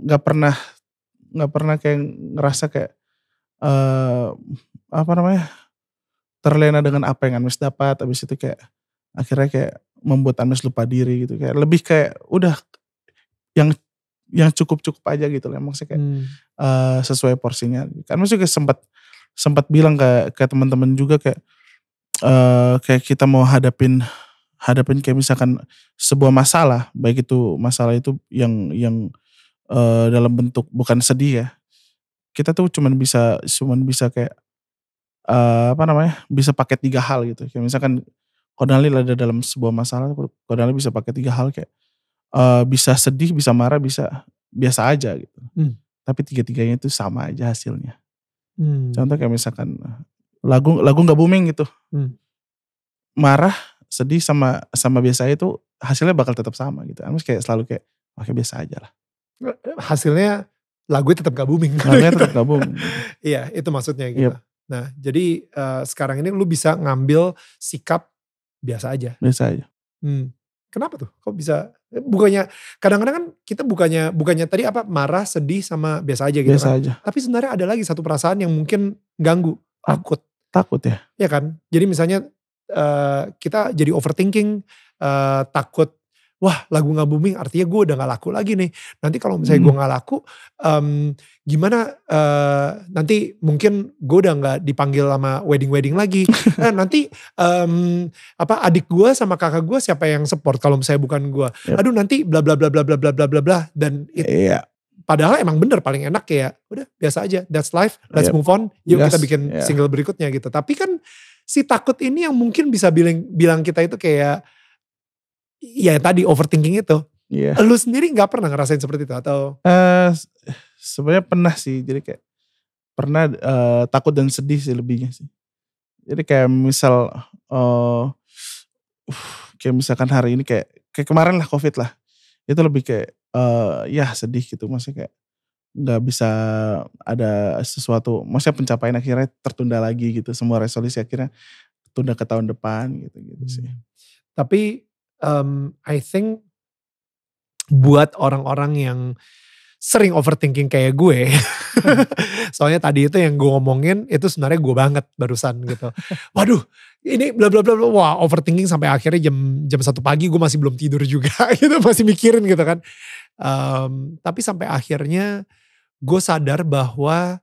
gak pernah kayak ngerasa kayak terlena dengan apa yang Anmes dapat. Habis itu kayak akhirnya kayak membuat Anmes lupa diri gitu. Kayak lebih kayak udah yang cukup-cukup aja gitu lah. Maksudnya kayak sesuai porsinya. Anmes juga sempat bilang ke teman-teman juga kayak kita mau hadapin kayak misalkan sebuah masalah, baik itu masalah itu yang dalam bentuk bukan sedih ya. Kita tuh cuman bisa kayak bisa pakai 3 hal gitu. Kayak misalkan Kornelil ada dalam sebuah masalah, Kornelil bisa pakai 3 hal kayak bisa sedih, bisa marah, bisa biasa aja gitu. Tapi 3-tiganya itu sama aja hasilnya. Contoh kayak misalkan lagu gak booming gitu. Marah, sedih sama biasa itu hasilnya bakal tetap sama gitu. Anmes kayak selalu kayak oke biasa aja lah. Hasilnya lagunya tetap gak booming. Lagunya tetap gak booming. Iya itu maksudnya gitu. Yep. Nah jadi sekarang ini lu bisa ngambil sikap biasa aja. Biasa aja. Kenapa tuh? Kok bisa? Bukannya kadang-kadang kan kita bukannya tadi marah, sedih sama biasa aja gitu biasa kan. Aja. Tapi sebenarnya ada lagi satu perasaan yang mungkin ganggu, takut. Takut ya? Iya kan? Jadi misalnya kita jadi overthinking, takut, wah lagu gak booming artinya gue udah gak laku lagi nih. Nanti kalau misalnya gue gak laku, gimana nanti mungkin gue udah gak dipanggil sama wedding lagi. Nanti adik gue sama kakak gue siapa yang support kalau misalnya bukan gue. Aduh nanti bla bla bla bla bla bla bla bla bla dan padahal emang bener paling enak kayak udah biasa aja, that's life, let's move on. Yuk kita bikin single berikutnya gitu. Tapi kan si takut ini yang mungkin bisa bilang kita itu kayak ya tadi overthinking itu. Lu sendiri gak pernah ngerasain seperti itu atau? Sebenarnya pernah sih. Jadi kayak pernah takut dan sedih sih lebihnya sih. Jadi kayak misal kayak misalkan hari ini kayak kemarin lah COVID lah. Itu lebih kayak ya sedih gitu. Maksudnya kayak nggak bisa ada sesuatu, maksudnya pencapaian akhirnya tertunda lagi gitu, semua resolusi akhirnya tunda ke tahun depan gitu sih. Tapi I think buat orang-orang yang sering overthinking kayak gue, soalnya tadi itu yang gue ngomongin itu sebenarnya gue banget barusan gitu. Waduh, ini bla bla bla, wah overthinking sampai akhirnya jam 1 pagi gue masih belum tidur juga gitu, masih mikirin gitu kan. Tapi sampai akhirnya gue sadar bahwa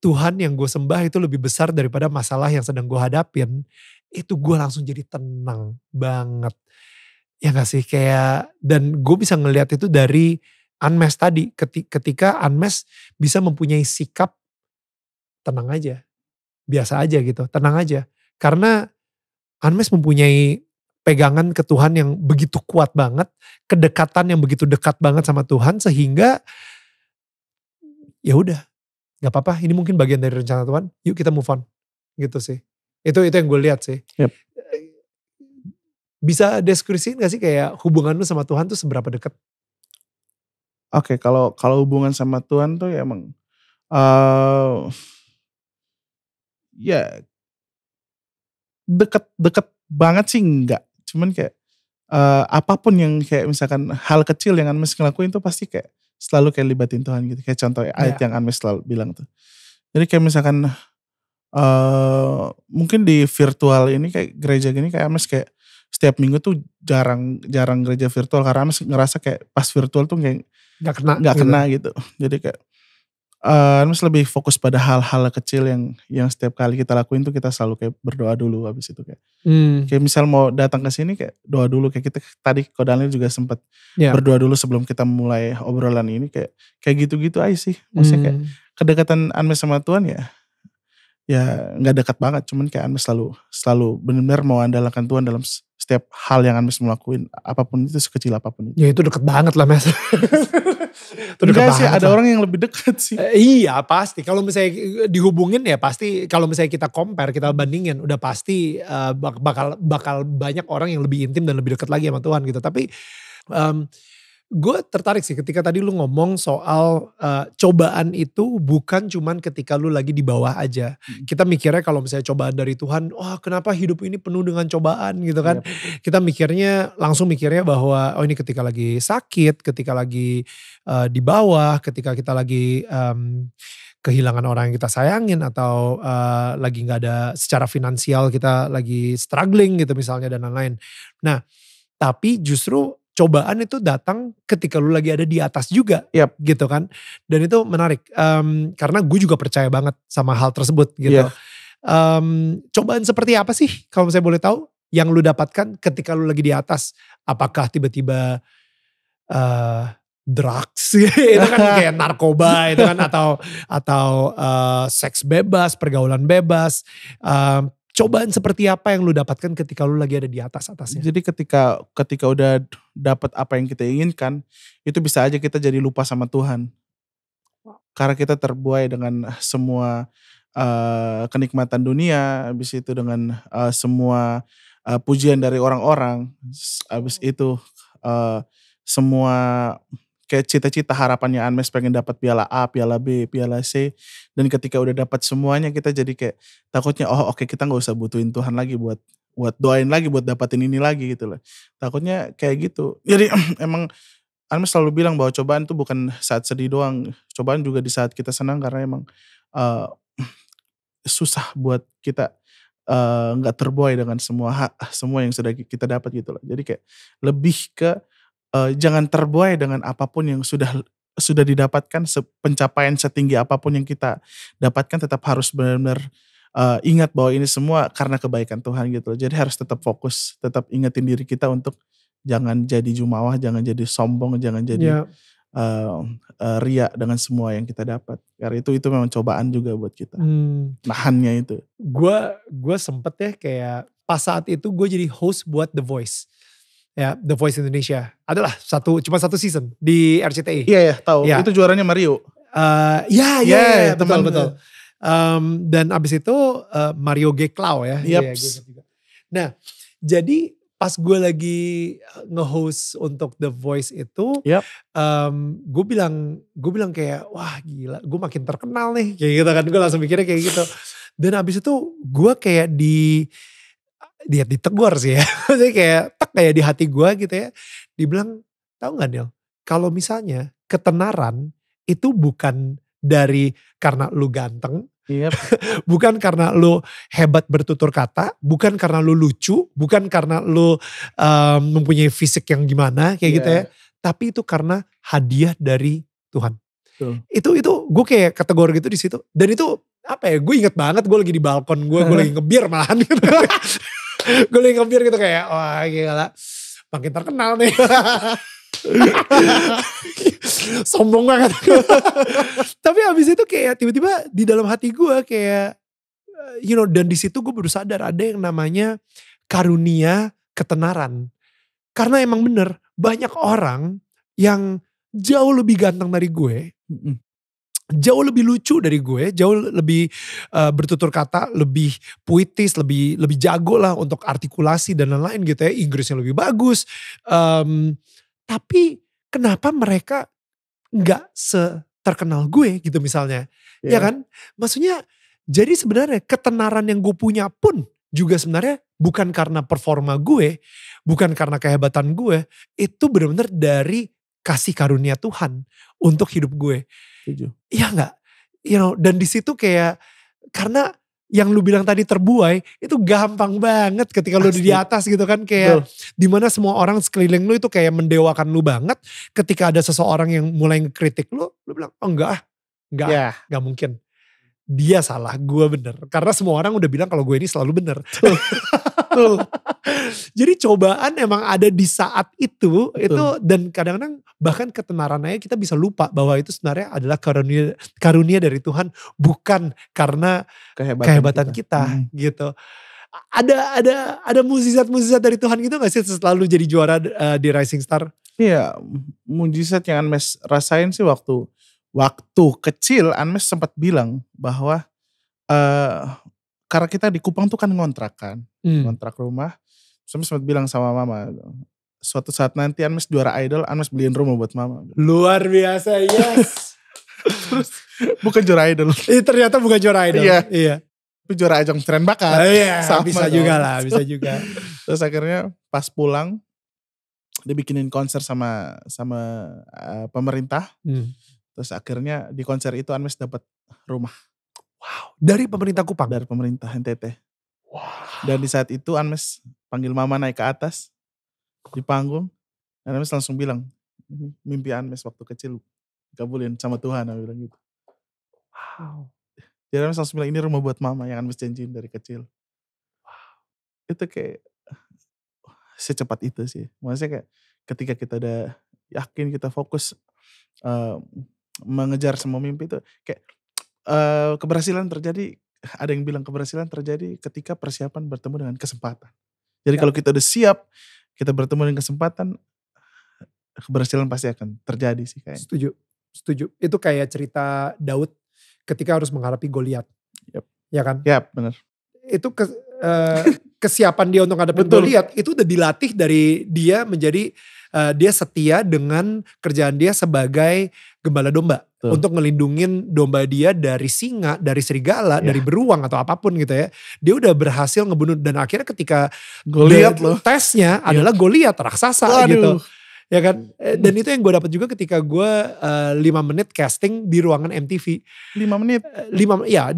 Tuhan yang gue sembah itu lebih besar daripada masalah yang sedang gue hadapin. Itu gue langsung jadi tenang banget. Ya gak sih, kayak, dan gue bisa ngelihat itu dari Unmesh tadi, ketika Unmesh bisa mempunyai sikap tenang aja, biasa aja gitu, tenang aja. Karena Unmesh mempunyai pegangan ke Tuhan yang begitu kuat banget, kedekatan yang begitu dekat banget sama Tuhan, sehingga ya udah, gak apa-apa, ini mungkin bagian dari rencana Tuhan, yuk kita move on, gitu sih. Itu yang gue lihat sih. Yep. Bisa deskripsiin gak sih kayak hubungan lu sama Tuhan tuh seberapa dekat? Oke, kalau hubungan sama Tuhan tuh ya emang ya deket banget sih enggak. Cuman kayak apapun yang kayak misalkan hal kecil yang Unmesh ngelakuin tuh pasti kayak selalu kayak libatin Tuhan gitu. Kayak contoh ayat yang Unmesh selalu bilang tuh. Jadi kayak misalkan mungkin di virtual ini kayak gereja gini kayak Unmesh kayak setiap minggu tuh jarang gereja virtual karena Unmesh ngerasa kayak pas virtual tuh kayak gak kena gitu. Jadi kayak Unmesh lebih fokus pada hal-hal kecil yang setiap kali kita lakuin tuh kita selalu kayak berdoa dulu habis itu kayak. Kayak misal mau datang ke sini kayak doa dulu, kayak kita tadi Ko Daniel juga sempat berdoa dulu sebelum kita mulai obrolan ini kayak gitu-gitu aja sih. Maksudnya kayak kedekatan Unmesh sama Tuhan ya nggak dekat banget, cuman kayak Unmesh selalu benar-benar mau andalkan Tuhan dalam setiap hal yang Unmesh melakuin, apapun itu, sekecil apapun itu. Ya itu deket banget lah Mes. Enggak sih, ada orang yang lebih dekat sih. Iya pasti, kalau misalnya dihubungin ya pasti, kalau misalnya kita compare, kita bandingin, udah pasti bakal banyak orang yang lebih intim dan lebih dekat lagi sama Tuhan gitu. Tapi gue tertarik sih ketika tadi lu ngomong soal cobaan itu bukan cuman ketika lu lagi di bawah aja. Kita mikirnya kalau misalnya cobaan dari Tuhan, wah kenapa hidup ini penuh dengan cobaan gitu kan. Kita langsung mikirnya bahwa oh ini ketika lagi sakit, ketika lagi di bawah, ketika kita lagi kehilangan orang yang kita sayangin, atau lagi gak ada secara finansial, kita lagi struggling gitu misalnya dan lain-lain. Nah tapi justru cobaan itu datang ketika lu lagi ada di atas juga, gitu kan. Dan itu menarik, karena gue juga percaya banget sama hal tersebut gitu. Cobaan seperti apa sih kalau saya boleh tahu yang lu dapatkan ketika lu lagi di atas? Apakah tiba-tiba drugs itu kan kayak narkoba itu kan, atau seks bebas, pergaulan bebas. Cobaan seperti apa yang lu dapatkan ketika lu lagi ada di atasnya? Jadi ketika udah dapat apa yang kita inginkan, itu bisa aja kita jadi lupa sama Tuhan. Karena kita terbuai dengan semua kenikmatan dunia, habis itu dengan semua pujian dari orang-orang, habis itu semua kayak cita-cita harapannya Unmesh pengen dapat piala A, piala B, piala C, dan ketika udah dapat semuanya kita jadi kayak takutnya oke, kita nggak usah butuhin Tuhan lagi buat doain lagi buat dapatin ini lagi gitu loh. Takutnya kayak gitu. Jadi emang Unmesh selalu bilang bahwa cobaan tuh bukan saat sedih doang, cobaan juga di saat kita senang, karena emang susah buat kita nggak terbuai dengan semua yang sudah kita dapat gitu loh. Jadi kayak lebih ke jangan terbuai dengan apapun yang sudah didapatkan, pencapaian setinggi apapun yang kita dapatkan, tetap harus benar-benar ingat bahwa ini semua karena kebaikan Tuhan gitu loh. Jadi harus tetap fokus, tetap ingetin diri kita untuk jangan jadi jumawa, jangan jadi sombong, jangan jadi ria dengan semua yang kita dapat. Karena itu memang cobaan juga buat kita. Nahannya itu. Gue sempet ya kayak pas saat itu gue jadi host buat The Voice. Ya, The Voice Indonesia. Adalah cuma satu season di RCTI. Iya tahu. Ya. Itu juaranya Mario. Iya, betul. Dan abis itu Mario G. Clow ya. Yep. Nah, jadi pas gue lagi nge-host untuk The Voice itu, gue bilang kayak, wah gila, gue makin terkenal nih, kayak gitu kan, gue langsung mikirnya kayak gitu. Dan abis itu gue kayak ditegur sih ya, maksudnya kayak kayak di hati gue gitu ya, dibilang, tahu nggak Neil, kalau misalnya ketenaran itu bukan dari karena lu ganteng, bukan karena lu hebat bertutur kata, bukan karena lu lucu, bukan karena lu mempunyai fisik yang gimana kayak gitu ya. Tapi itu karena hadiah dari Tuhan. Itu gue kayak kategori gitu di situ. Dan itu apa ya? Gue inget banget gue lagi di balkon gue lagi ngebir malahan gitu. Gue lagi ngebir gitu kayak wah gila, makin terkenal nih. Sombong banget. Tapi abis itu kayak tiba-tiba di dalam hati gue kayak dan di situ gue baru sadar ada yang namanya karunia ketenaran. Karena emang bener banyak orang yang jauh lebih ganteng dari gue, jauh lebih lucu dari gue, jauh lebih bertutur kata, lebih puitis, lebih jago lah untuk artikulasi dan lain-lain gitu ya, Inggrisnya lebih bagus. Tapi kenapa mereka nggak seterkenal gue gitu misalnya, ya kan? Maksudnya jadi sebenarnya ketenaran yang gue punya pun juga sebenarnya bukan karena performa gue, bukan karena kehebatan gue, itu benar-benar dari kasih karunia Tuhan untuk hidup gue. Iya nggak? Dan di situ kayak karena yang lu bilang tadi terbuai itu gampang banget ketika lu di atas gitu kan, kayak dimana semua orang sekeliling lu itu kayak mendewakan lu banget. Ketika ada seseorang yang mulai ngekritik lu bilang oh enggak mungkin, dia salah, gue bener, karena semua orang udah bilang kalau gue ini selalu bener. Jadi cobaan emang ada di saat itu dan kadang-kadang bahkan ketenaran aja kita bisa lupa bahwa itu sebenarnya adalah karunia dari Tuhan, bukan karena kehebatan kita gitu. Ada mukjizat dari Tuhan gitu gak sih setelah lu jadi juara di Rising Star? Iya, mukjizat yang Anmes rasain sih waktu kecil Anmes sempat bilang bahwa karena kita di Kupang tuh kan ngontrak rumah. Terus sempat bilang sama mama, suatu saat nanti Anmes juara Idol, Anmes beliin rumah buat mama. Luar biasa, yes. Terus bukan juara Idol. Ternyata bukan juara Idol. Iya. Tapi juara ajang tren bakat. Iya, bisa juga lah, bisa juga. Terus akhirnya pas pulang, dia bikinin konser sama pemerintah. Terus akhirnya di konser itu Anmes dapat rumah. Wow, dari pemerintah Kupang? Dari pemerintah NTT. Wow. Dan di saat itu Anmes panggil mama naik ke atas di panggung. Dan Anmes langsung bilang, ini mimpi Anmes waktu kecil kabulin sama Tuhan. Aku bilang gitu. Wow. Jadi Anmes langsung bilang ini rumah buat mama yang Anmes janjiin dari kecil. Wow. Itu kayak secepat itu sih. Maksudnya kayak ketika kita udah yakin, kita fokus mengejar semua mimpi itu kayak keberhasilan terjadi. Ada yang bilang keberhasilan terjadi ketika persiapan bertemu dengan kesempatan. Jadi kalau kita udah siap, kita bertemu dengan kesempatan, keberhasilan pasti akan terjadi sih kayaknya. Setuju. Itu kayak cerita Daud ketika harus menghadapi Goliat. Ya kan? Yap, benar. Itu kesiapan dia untuk menghadapi Goliat itu udah dilatih dari dia menjadi dia setia dengan kerjaan dia sebagai gembala domba. Untuk ngelindungin domba dia dari singa, dari serigala, dari beruang atau apapun gitu ya. Dia udah berhasil ngebunuh dan akhirnya ketika Goliat tesnya adalah Goliat raksasa gitu. Ya kan? Dan itu yang gue dapat juga ketika gue 5 menit casting di ruangan MTV. 5 menit?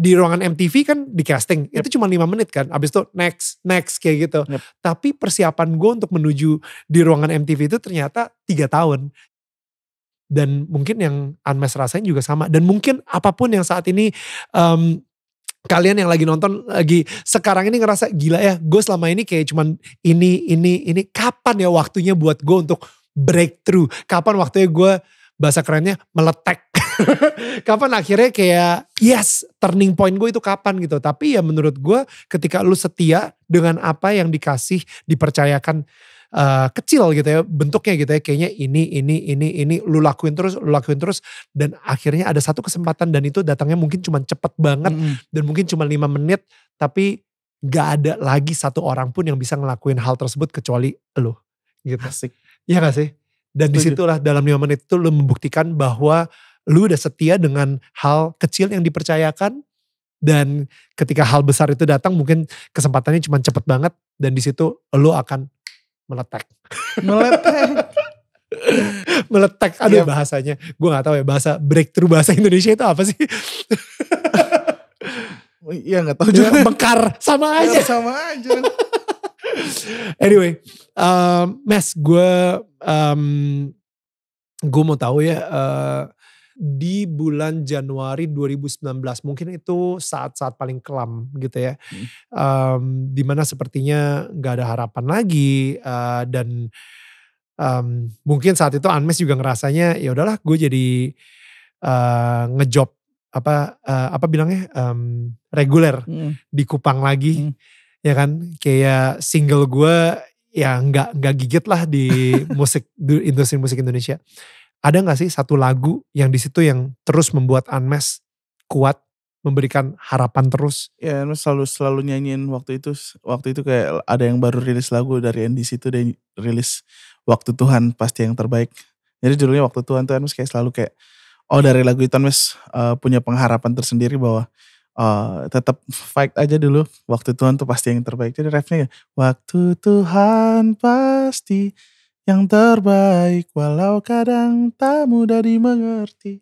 Di ruangan MTV kan di casting. Itu cuma 5 menit kan. Abis itu next kayak gitu. Tapi persiapan gue untuk menuju di ruangan MTV itu ternyata 3 tahun. Dan mungkin yang Anmes rasain juga sama. Dan mungkin apapun yang saat ini kalian yang lagi nonton lagi sekarang ini ngerasa gila ya. Gue selama ini kayak cuman ini. Kapan ya waktunya buat gue untuk breakthrough? Kapan waktunya gue bahasa kerennya meletek? Kapan akhirnya kayak yes turning point gue itu kapan gitu. Tapi ya menurut gue ketika lu setia dengan apa yang dikasih dipercayakan kecil gitu ya bentuknya gitu ya, kayaknya ini lu lakuin terus dan akhirnya ada satu kesempatan dan itu datangnya mungkin cuma cepet banget dan mungkin cuma 5 menit tapi Gak ada lagi satu orang pun yang bisa ngelakuin hal tersebut kecuali lo. Gitu. Asik. Iya gak sih? Dan disitulah dalam 5 menit itu lo membuktikan bahwa lo udah setia dengan hal kecil yang dipercayakan. Dan ketika hal besar itu datang mungkin kesempatannya cuma cepet banget. Dan disitu lo akan meletek. Meletek, aduh bahasanya. Gue gak tahu ya breakthrough bahasa Indonesia itu apa sih? Iya gak tahu juga. Mekar, sama aja. Sama aja. Anyway, Mes, gue mau tahu ya, di bulan Januari 2019, mungkin itu saat-saat paling kelam gitu ya. Dimana sepertinya gak ada harapan lagi, dan mungkin saat itu Anmes juga ngerasanya ya udahlah gue jadi ngejob apa bilangnya reguler di Kupang lagi, ya kan, kayak single gue ya nggak gigit lah di industri musik Indonesia. Ada nggak sih satu lagu yang di situ yang terus membuat Anmes kuat, memberikan harapan terus? Ya, Anmes selalu nyanyiin waktu itu kayak ada yang baru rilis lagu dari NDC itu, dia rilis Waktu Tuhan Pasti Yang Terbaik. Jadi judulnya Waktu Tuhan tuh Anmes kayak selalu kayak, dari lagu itu Anmes punya pengharapan tersendiri bahwa tetap fight aja dulu, waktu Tuhan tuh pasti yang terbaik. Jadi refnya ya, waktu Tuhan pasti yang terbaik, walau kadang tak mudah dimengerti.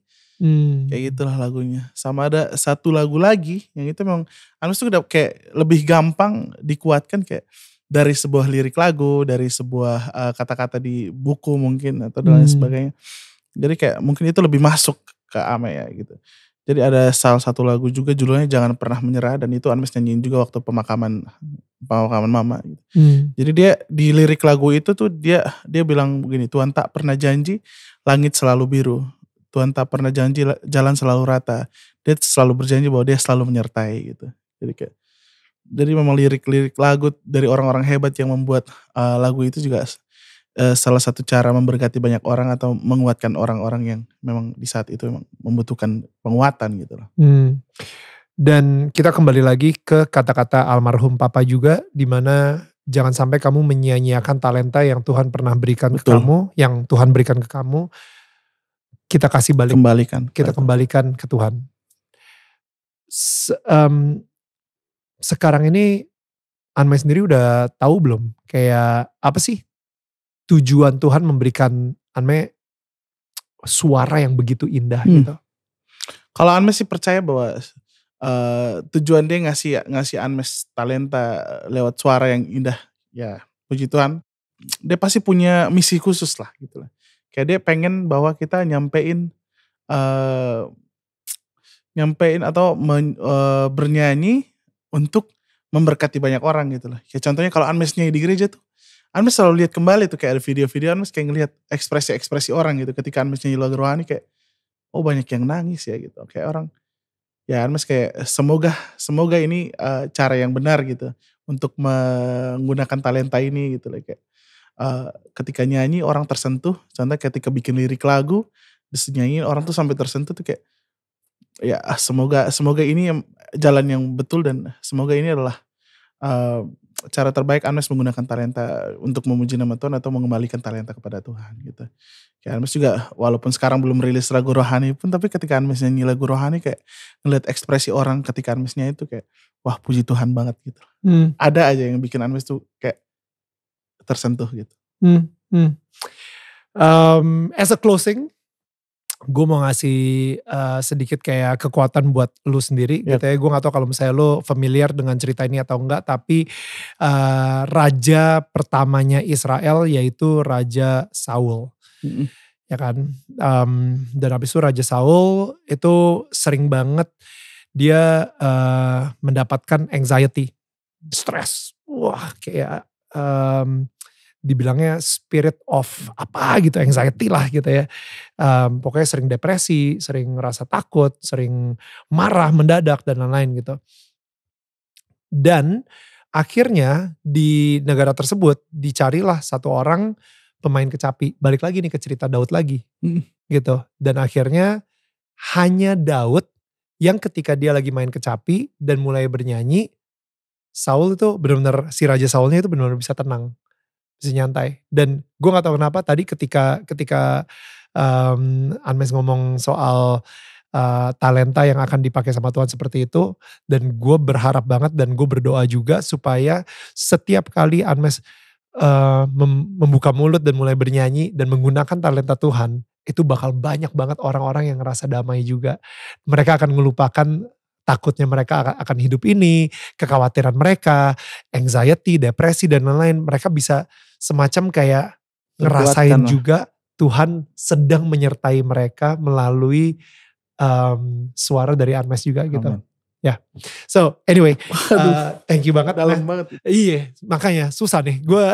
Kayak gitulah lagunya. Sama ada satu lagu lagi yang itu memang Anmes tuh udah kayak lebih gampang dikuatkan, kayak dari sebuah lirik lagu, dari sebuah kata-kata di buku mungkin atau dan lain sebagainya. Jadi kayak mungkin itu lebih masuk ke Ame ya gitu. Jadi ada salah satu lagu juga judulnya Jangan Pernah Menyerah, dan itu Anmes nyanyiin juga waktu pemakaman mama gitu. Jadi dia di lirik lagu itu tuh dia bilang begini, Tuhan tak pernah janji langit selalu biru. Tuhan tak pernah janji jalan selalu rata. Dia selalu berjanji bahwa dia selalu menyertai gitu. Jadi memang lirik-lirik lagu dari orang-orang hebat yang membuat lagu itu juga salah satu cara memberkati banyak orang atau menguatkan orang-orang yang memang di saat itu memang membutuhkan penguatan gitu loh. Dan kita kembali lagi ke kata-kata almarhum Papa juga, dimana jangan sampai kamu menyia-nyiakan talenta yang Tuhan pernah berikan ke kamu, yang Tuhan berikan ke kamu, kita kasih balik. Kita kembalikan ke Tuhan. Sekarang ini Anmes sendiri udah tahu belum kayak apa sih tujuan Tuhan memberikan Anmes suara yang begitu indah gitu? Kalau Anmes sih percaya bahwa tujuan dia ngasih Anmes talenta lewat suara yang indah, ya puji Tuhan, dia pasti punya misi khusus lah gitu lah. Kayak dia pengen bahwa kita nyampein atau bernyanyi untuk memberkati banyak orang gitu lah. Kayak contohnya kalau Anmes nyanyi di gereja tuh, Anmes selalu lihat kembali tuh kayak ada video-video Anmes kayak ngelihat ekspresi-ekspresi orang gitu ketika Anmes nyanyi lagu rohani, kayak banyak yang nangis ya gitu. Kayak orang, ya Anmes kayak semoga ini cara yang benar gitu untuk menggunakan talenta ini gitu lah. Kayak ketika nyanyi orang tersentuh, contohnya ketika bikin lirik lagu nyanyiin orang tuh sampai tersentuh tuh kayak, ya semoga ini jalan yang betul, dan semoga ini adalah cara terbaik Anmes menggunakan talenta untuk memuji nama Tuhan atau mengembalikan talenta kepada Tuhan gitu. Kayak Anmes juga walaupun sekarang belum rilis lagu rohani pun, tapi ketika Anmes nyanyi lagu rohani kayak ngeliat ekspresi orang ketika Anmes nyanyi itu kayak, wah puji Tuhan banget gitu. Ada aja yang bikin Anmes tuh kayak tersentuh gitu. As a closing, gue mau ngasih sedikit kayak kekuatan buat lu sendiri gitu ya. Gue gak tahu kalau misalnya lu familiar dengan cerita ini atau enggak, tapi raja pertamanya Israel yaitu Raja Saul. Ya kan, dan habis itu Raja Saul itu sering banget dia mendapatkan anxiety, stress, wah kayak dibilangnya spirit of apa gitu, anxiety lah gitu ya. Pokoknya sering depresi, sering ngerasa takut, sering marah mendadak dan lain-lain gitu. Dan akhirnya di negara tersebut dicarilah satu orang pemain kecapi. Balik lagi nih ke cerita Daud lagi gitu. Dan akhirnya hanya Daud yang ketika dia lagi main kecapi dan mulai bernyanyi, Saul itu benar-benar, si Raja Saulnya itu benar-benar bisa tenang, bisa nyantai. Dan gue gak tahu kenapa tadi ketika Anmes ngomong soal talenta yang akan dipakai sama Tuhan seperti itu, dan gue berharap banget dan gue berdoa juga supaya setiap kali Anmes membuka mulut dan mulai bernyanyi dan menggunakan talenta Tuhan, itu bakal banyak banget orang-orang yang ngerasa damai juga. Mereka akan melupakan takutnya mereka akan hidup ini, kekhawatiran mereka, anxiety, depresi dan lain-lain. Mereka bisa semacam kayak ngerasain juga Tuhan sedang menyertai mereka melalui suara dari Anmes juga gitu. Amen. Ya, so anyway, thank you banget. Dalam banget. Iya, makanya susah nih. Gue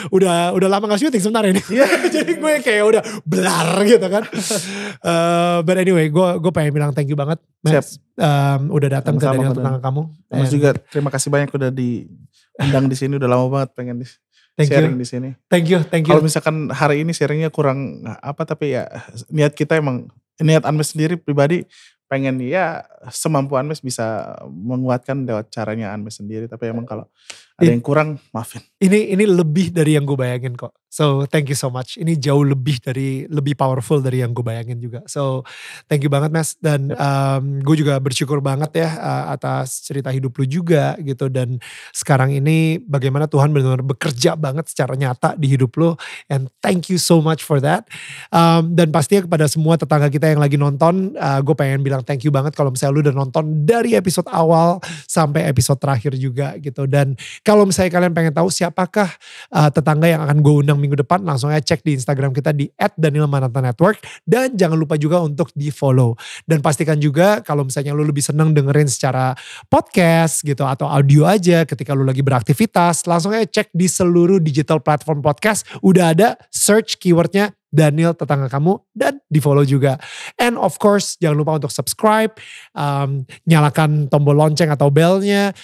udah lama gak syuting sebenarnya ini. Jadi gue kayak udah belar gitu kan. But anyway, gue pengen bilang thank you banget, Mas. Udah datang ke Daniel Tentang Kamu. Mas juga terima kasih banyak udah diundang di sini. Udah lama banget pengen sharing di sini. Thank you. Kalau misalkan hari ini sharingnya kurang tapi ya niat kita emang, niat Anmes sendiri pribadi pengen ya semampu Anmes bisa menguatkan lewat caranya Anmes sendiri. Tapi emang kalau ada yang kurang, maafin. Ini lebih dari yang gue bayangin kok. So thank you so much. Ini jauh lebih powerful dari yang gue bayangin juga. So thank you banget Mas. Dan gue juga bersyukur banget ya atas cerita hidup lu juga gitu. Dan sekarang ini bagaimana Tuhan benar-benar bekerja banget secara nyata di hidup lu. And thank you so much for that. Dan pastinya kepada semua tetangga kita yang lagi nonton, gue pengen bilang thank you banget kalau misalnya lu udah nonton dari episode awal sampai episode terakhir juga gitu. Dan kalau misalnya kalian pengen tahu siapakah tetangga yang akan gue undang minggu depan, langsung aja cek di Instagram kita di @danielmananta_network. Dan jangan lupa juga untuk di follow. Dan pastikan juga kalau misalnya lu lebih seneng dengerin secara podcast gitu atau audio aja ketika lu lagi beraktivitas, langsung aja cek di seluruh digital platform podcast. Udah ada, search keywordnya Daniel Tetangga Kamu dan di follow juga. And of course jangan lupa untuk subscribe, nyalakan tombol lonceng atau belnya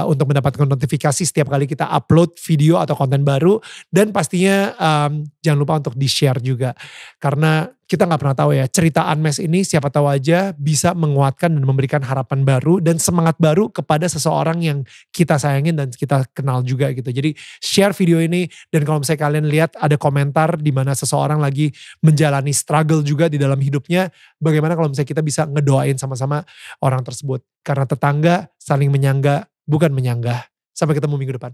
untuk mendapatkan notifikasi setiap kali kita upload video atau konten baru. Dan pastinya jangan lupa untuk di share juga. Karena kita gak pernah tahu ya, cerita Anmes ini siapa tahu aja bisa menguatkan dan memberikan harapan baru dan semangat baru kepada seseorang yang kita sayangin dan kita kenal juga gitu. Jadi share video ini, dan kalau misalnya kalian lihat ada komentar di mana seseorang lagi menjalani struggle juga di dalam hidupnya, bagaimana kalau misalnya kita bisa ngedoain sama-sama orang tersebut. Karena tetangga saling menyangga bukan menyanggah. Sampai ketemu minggu depan.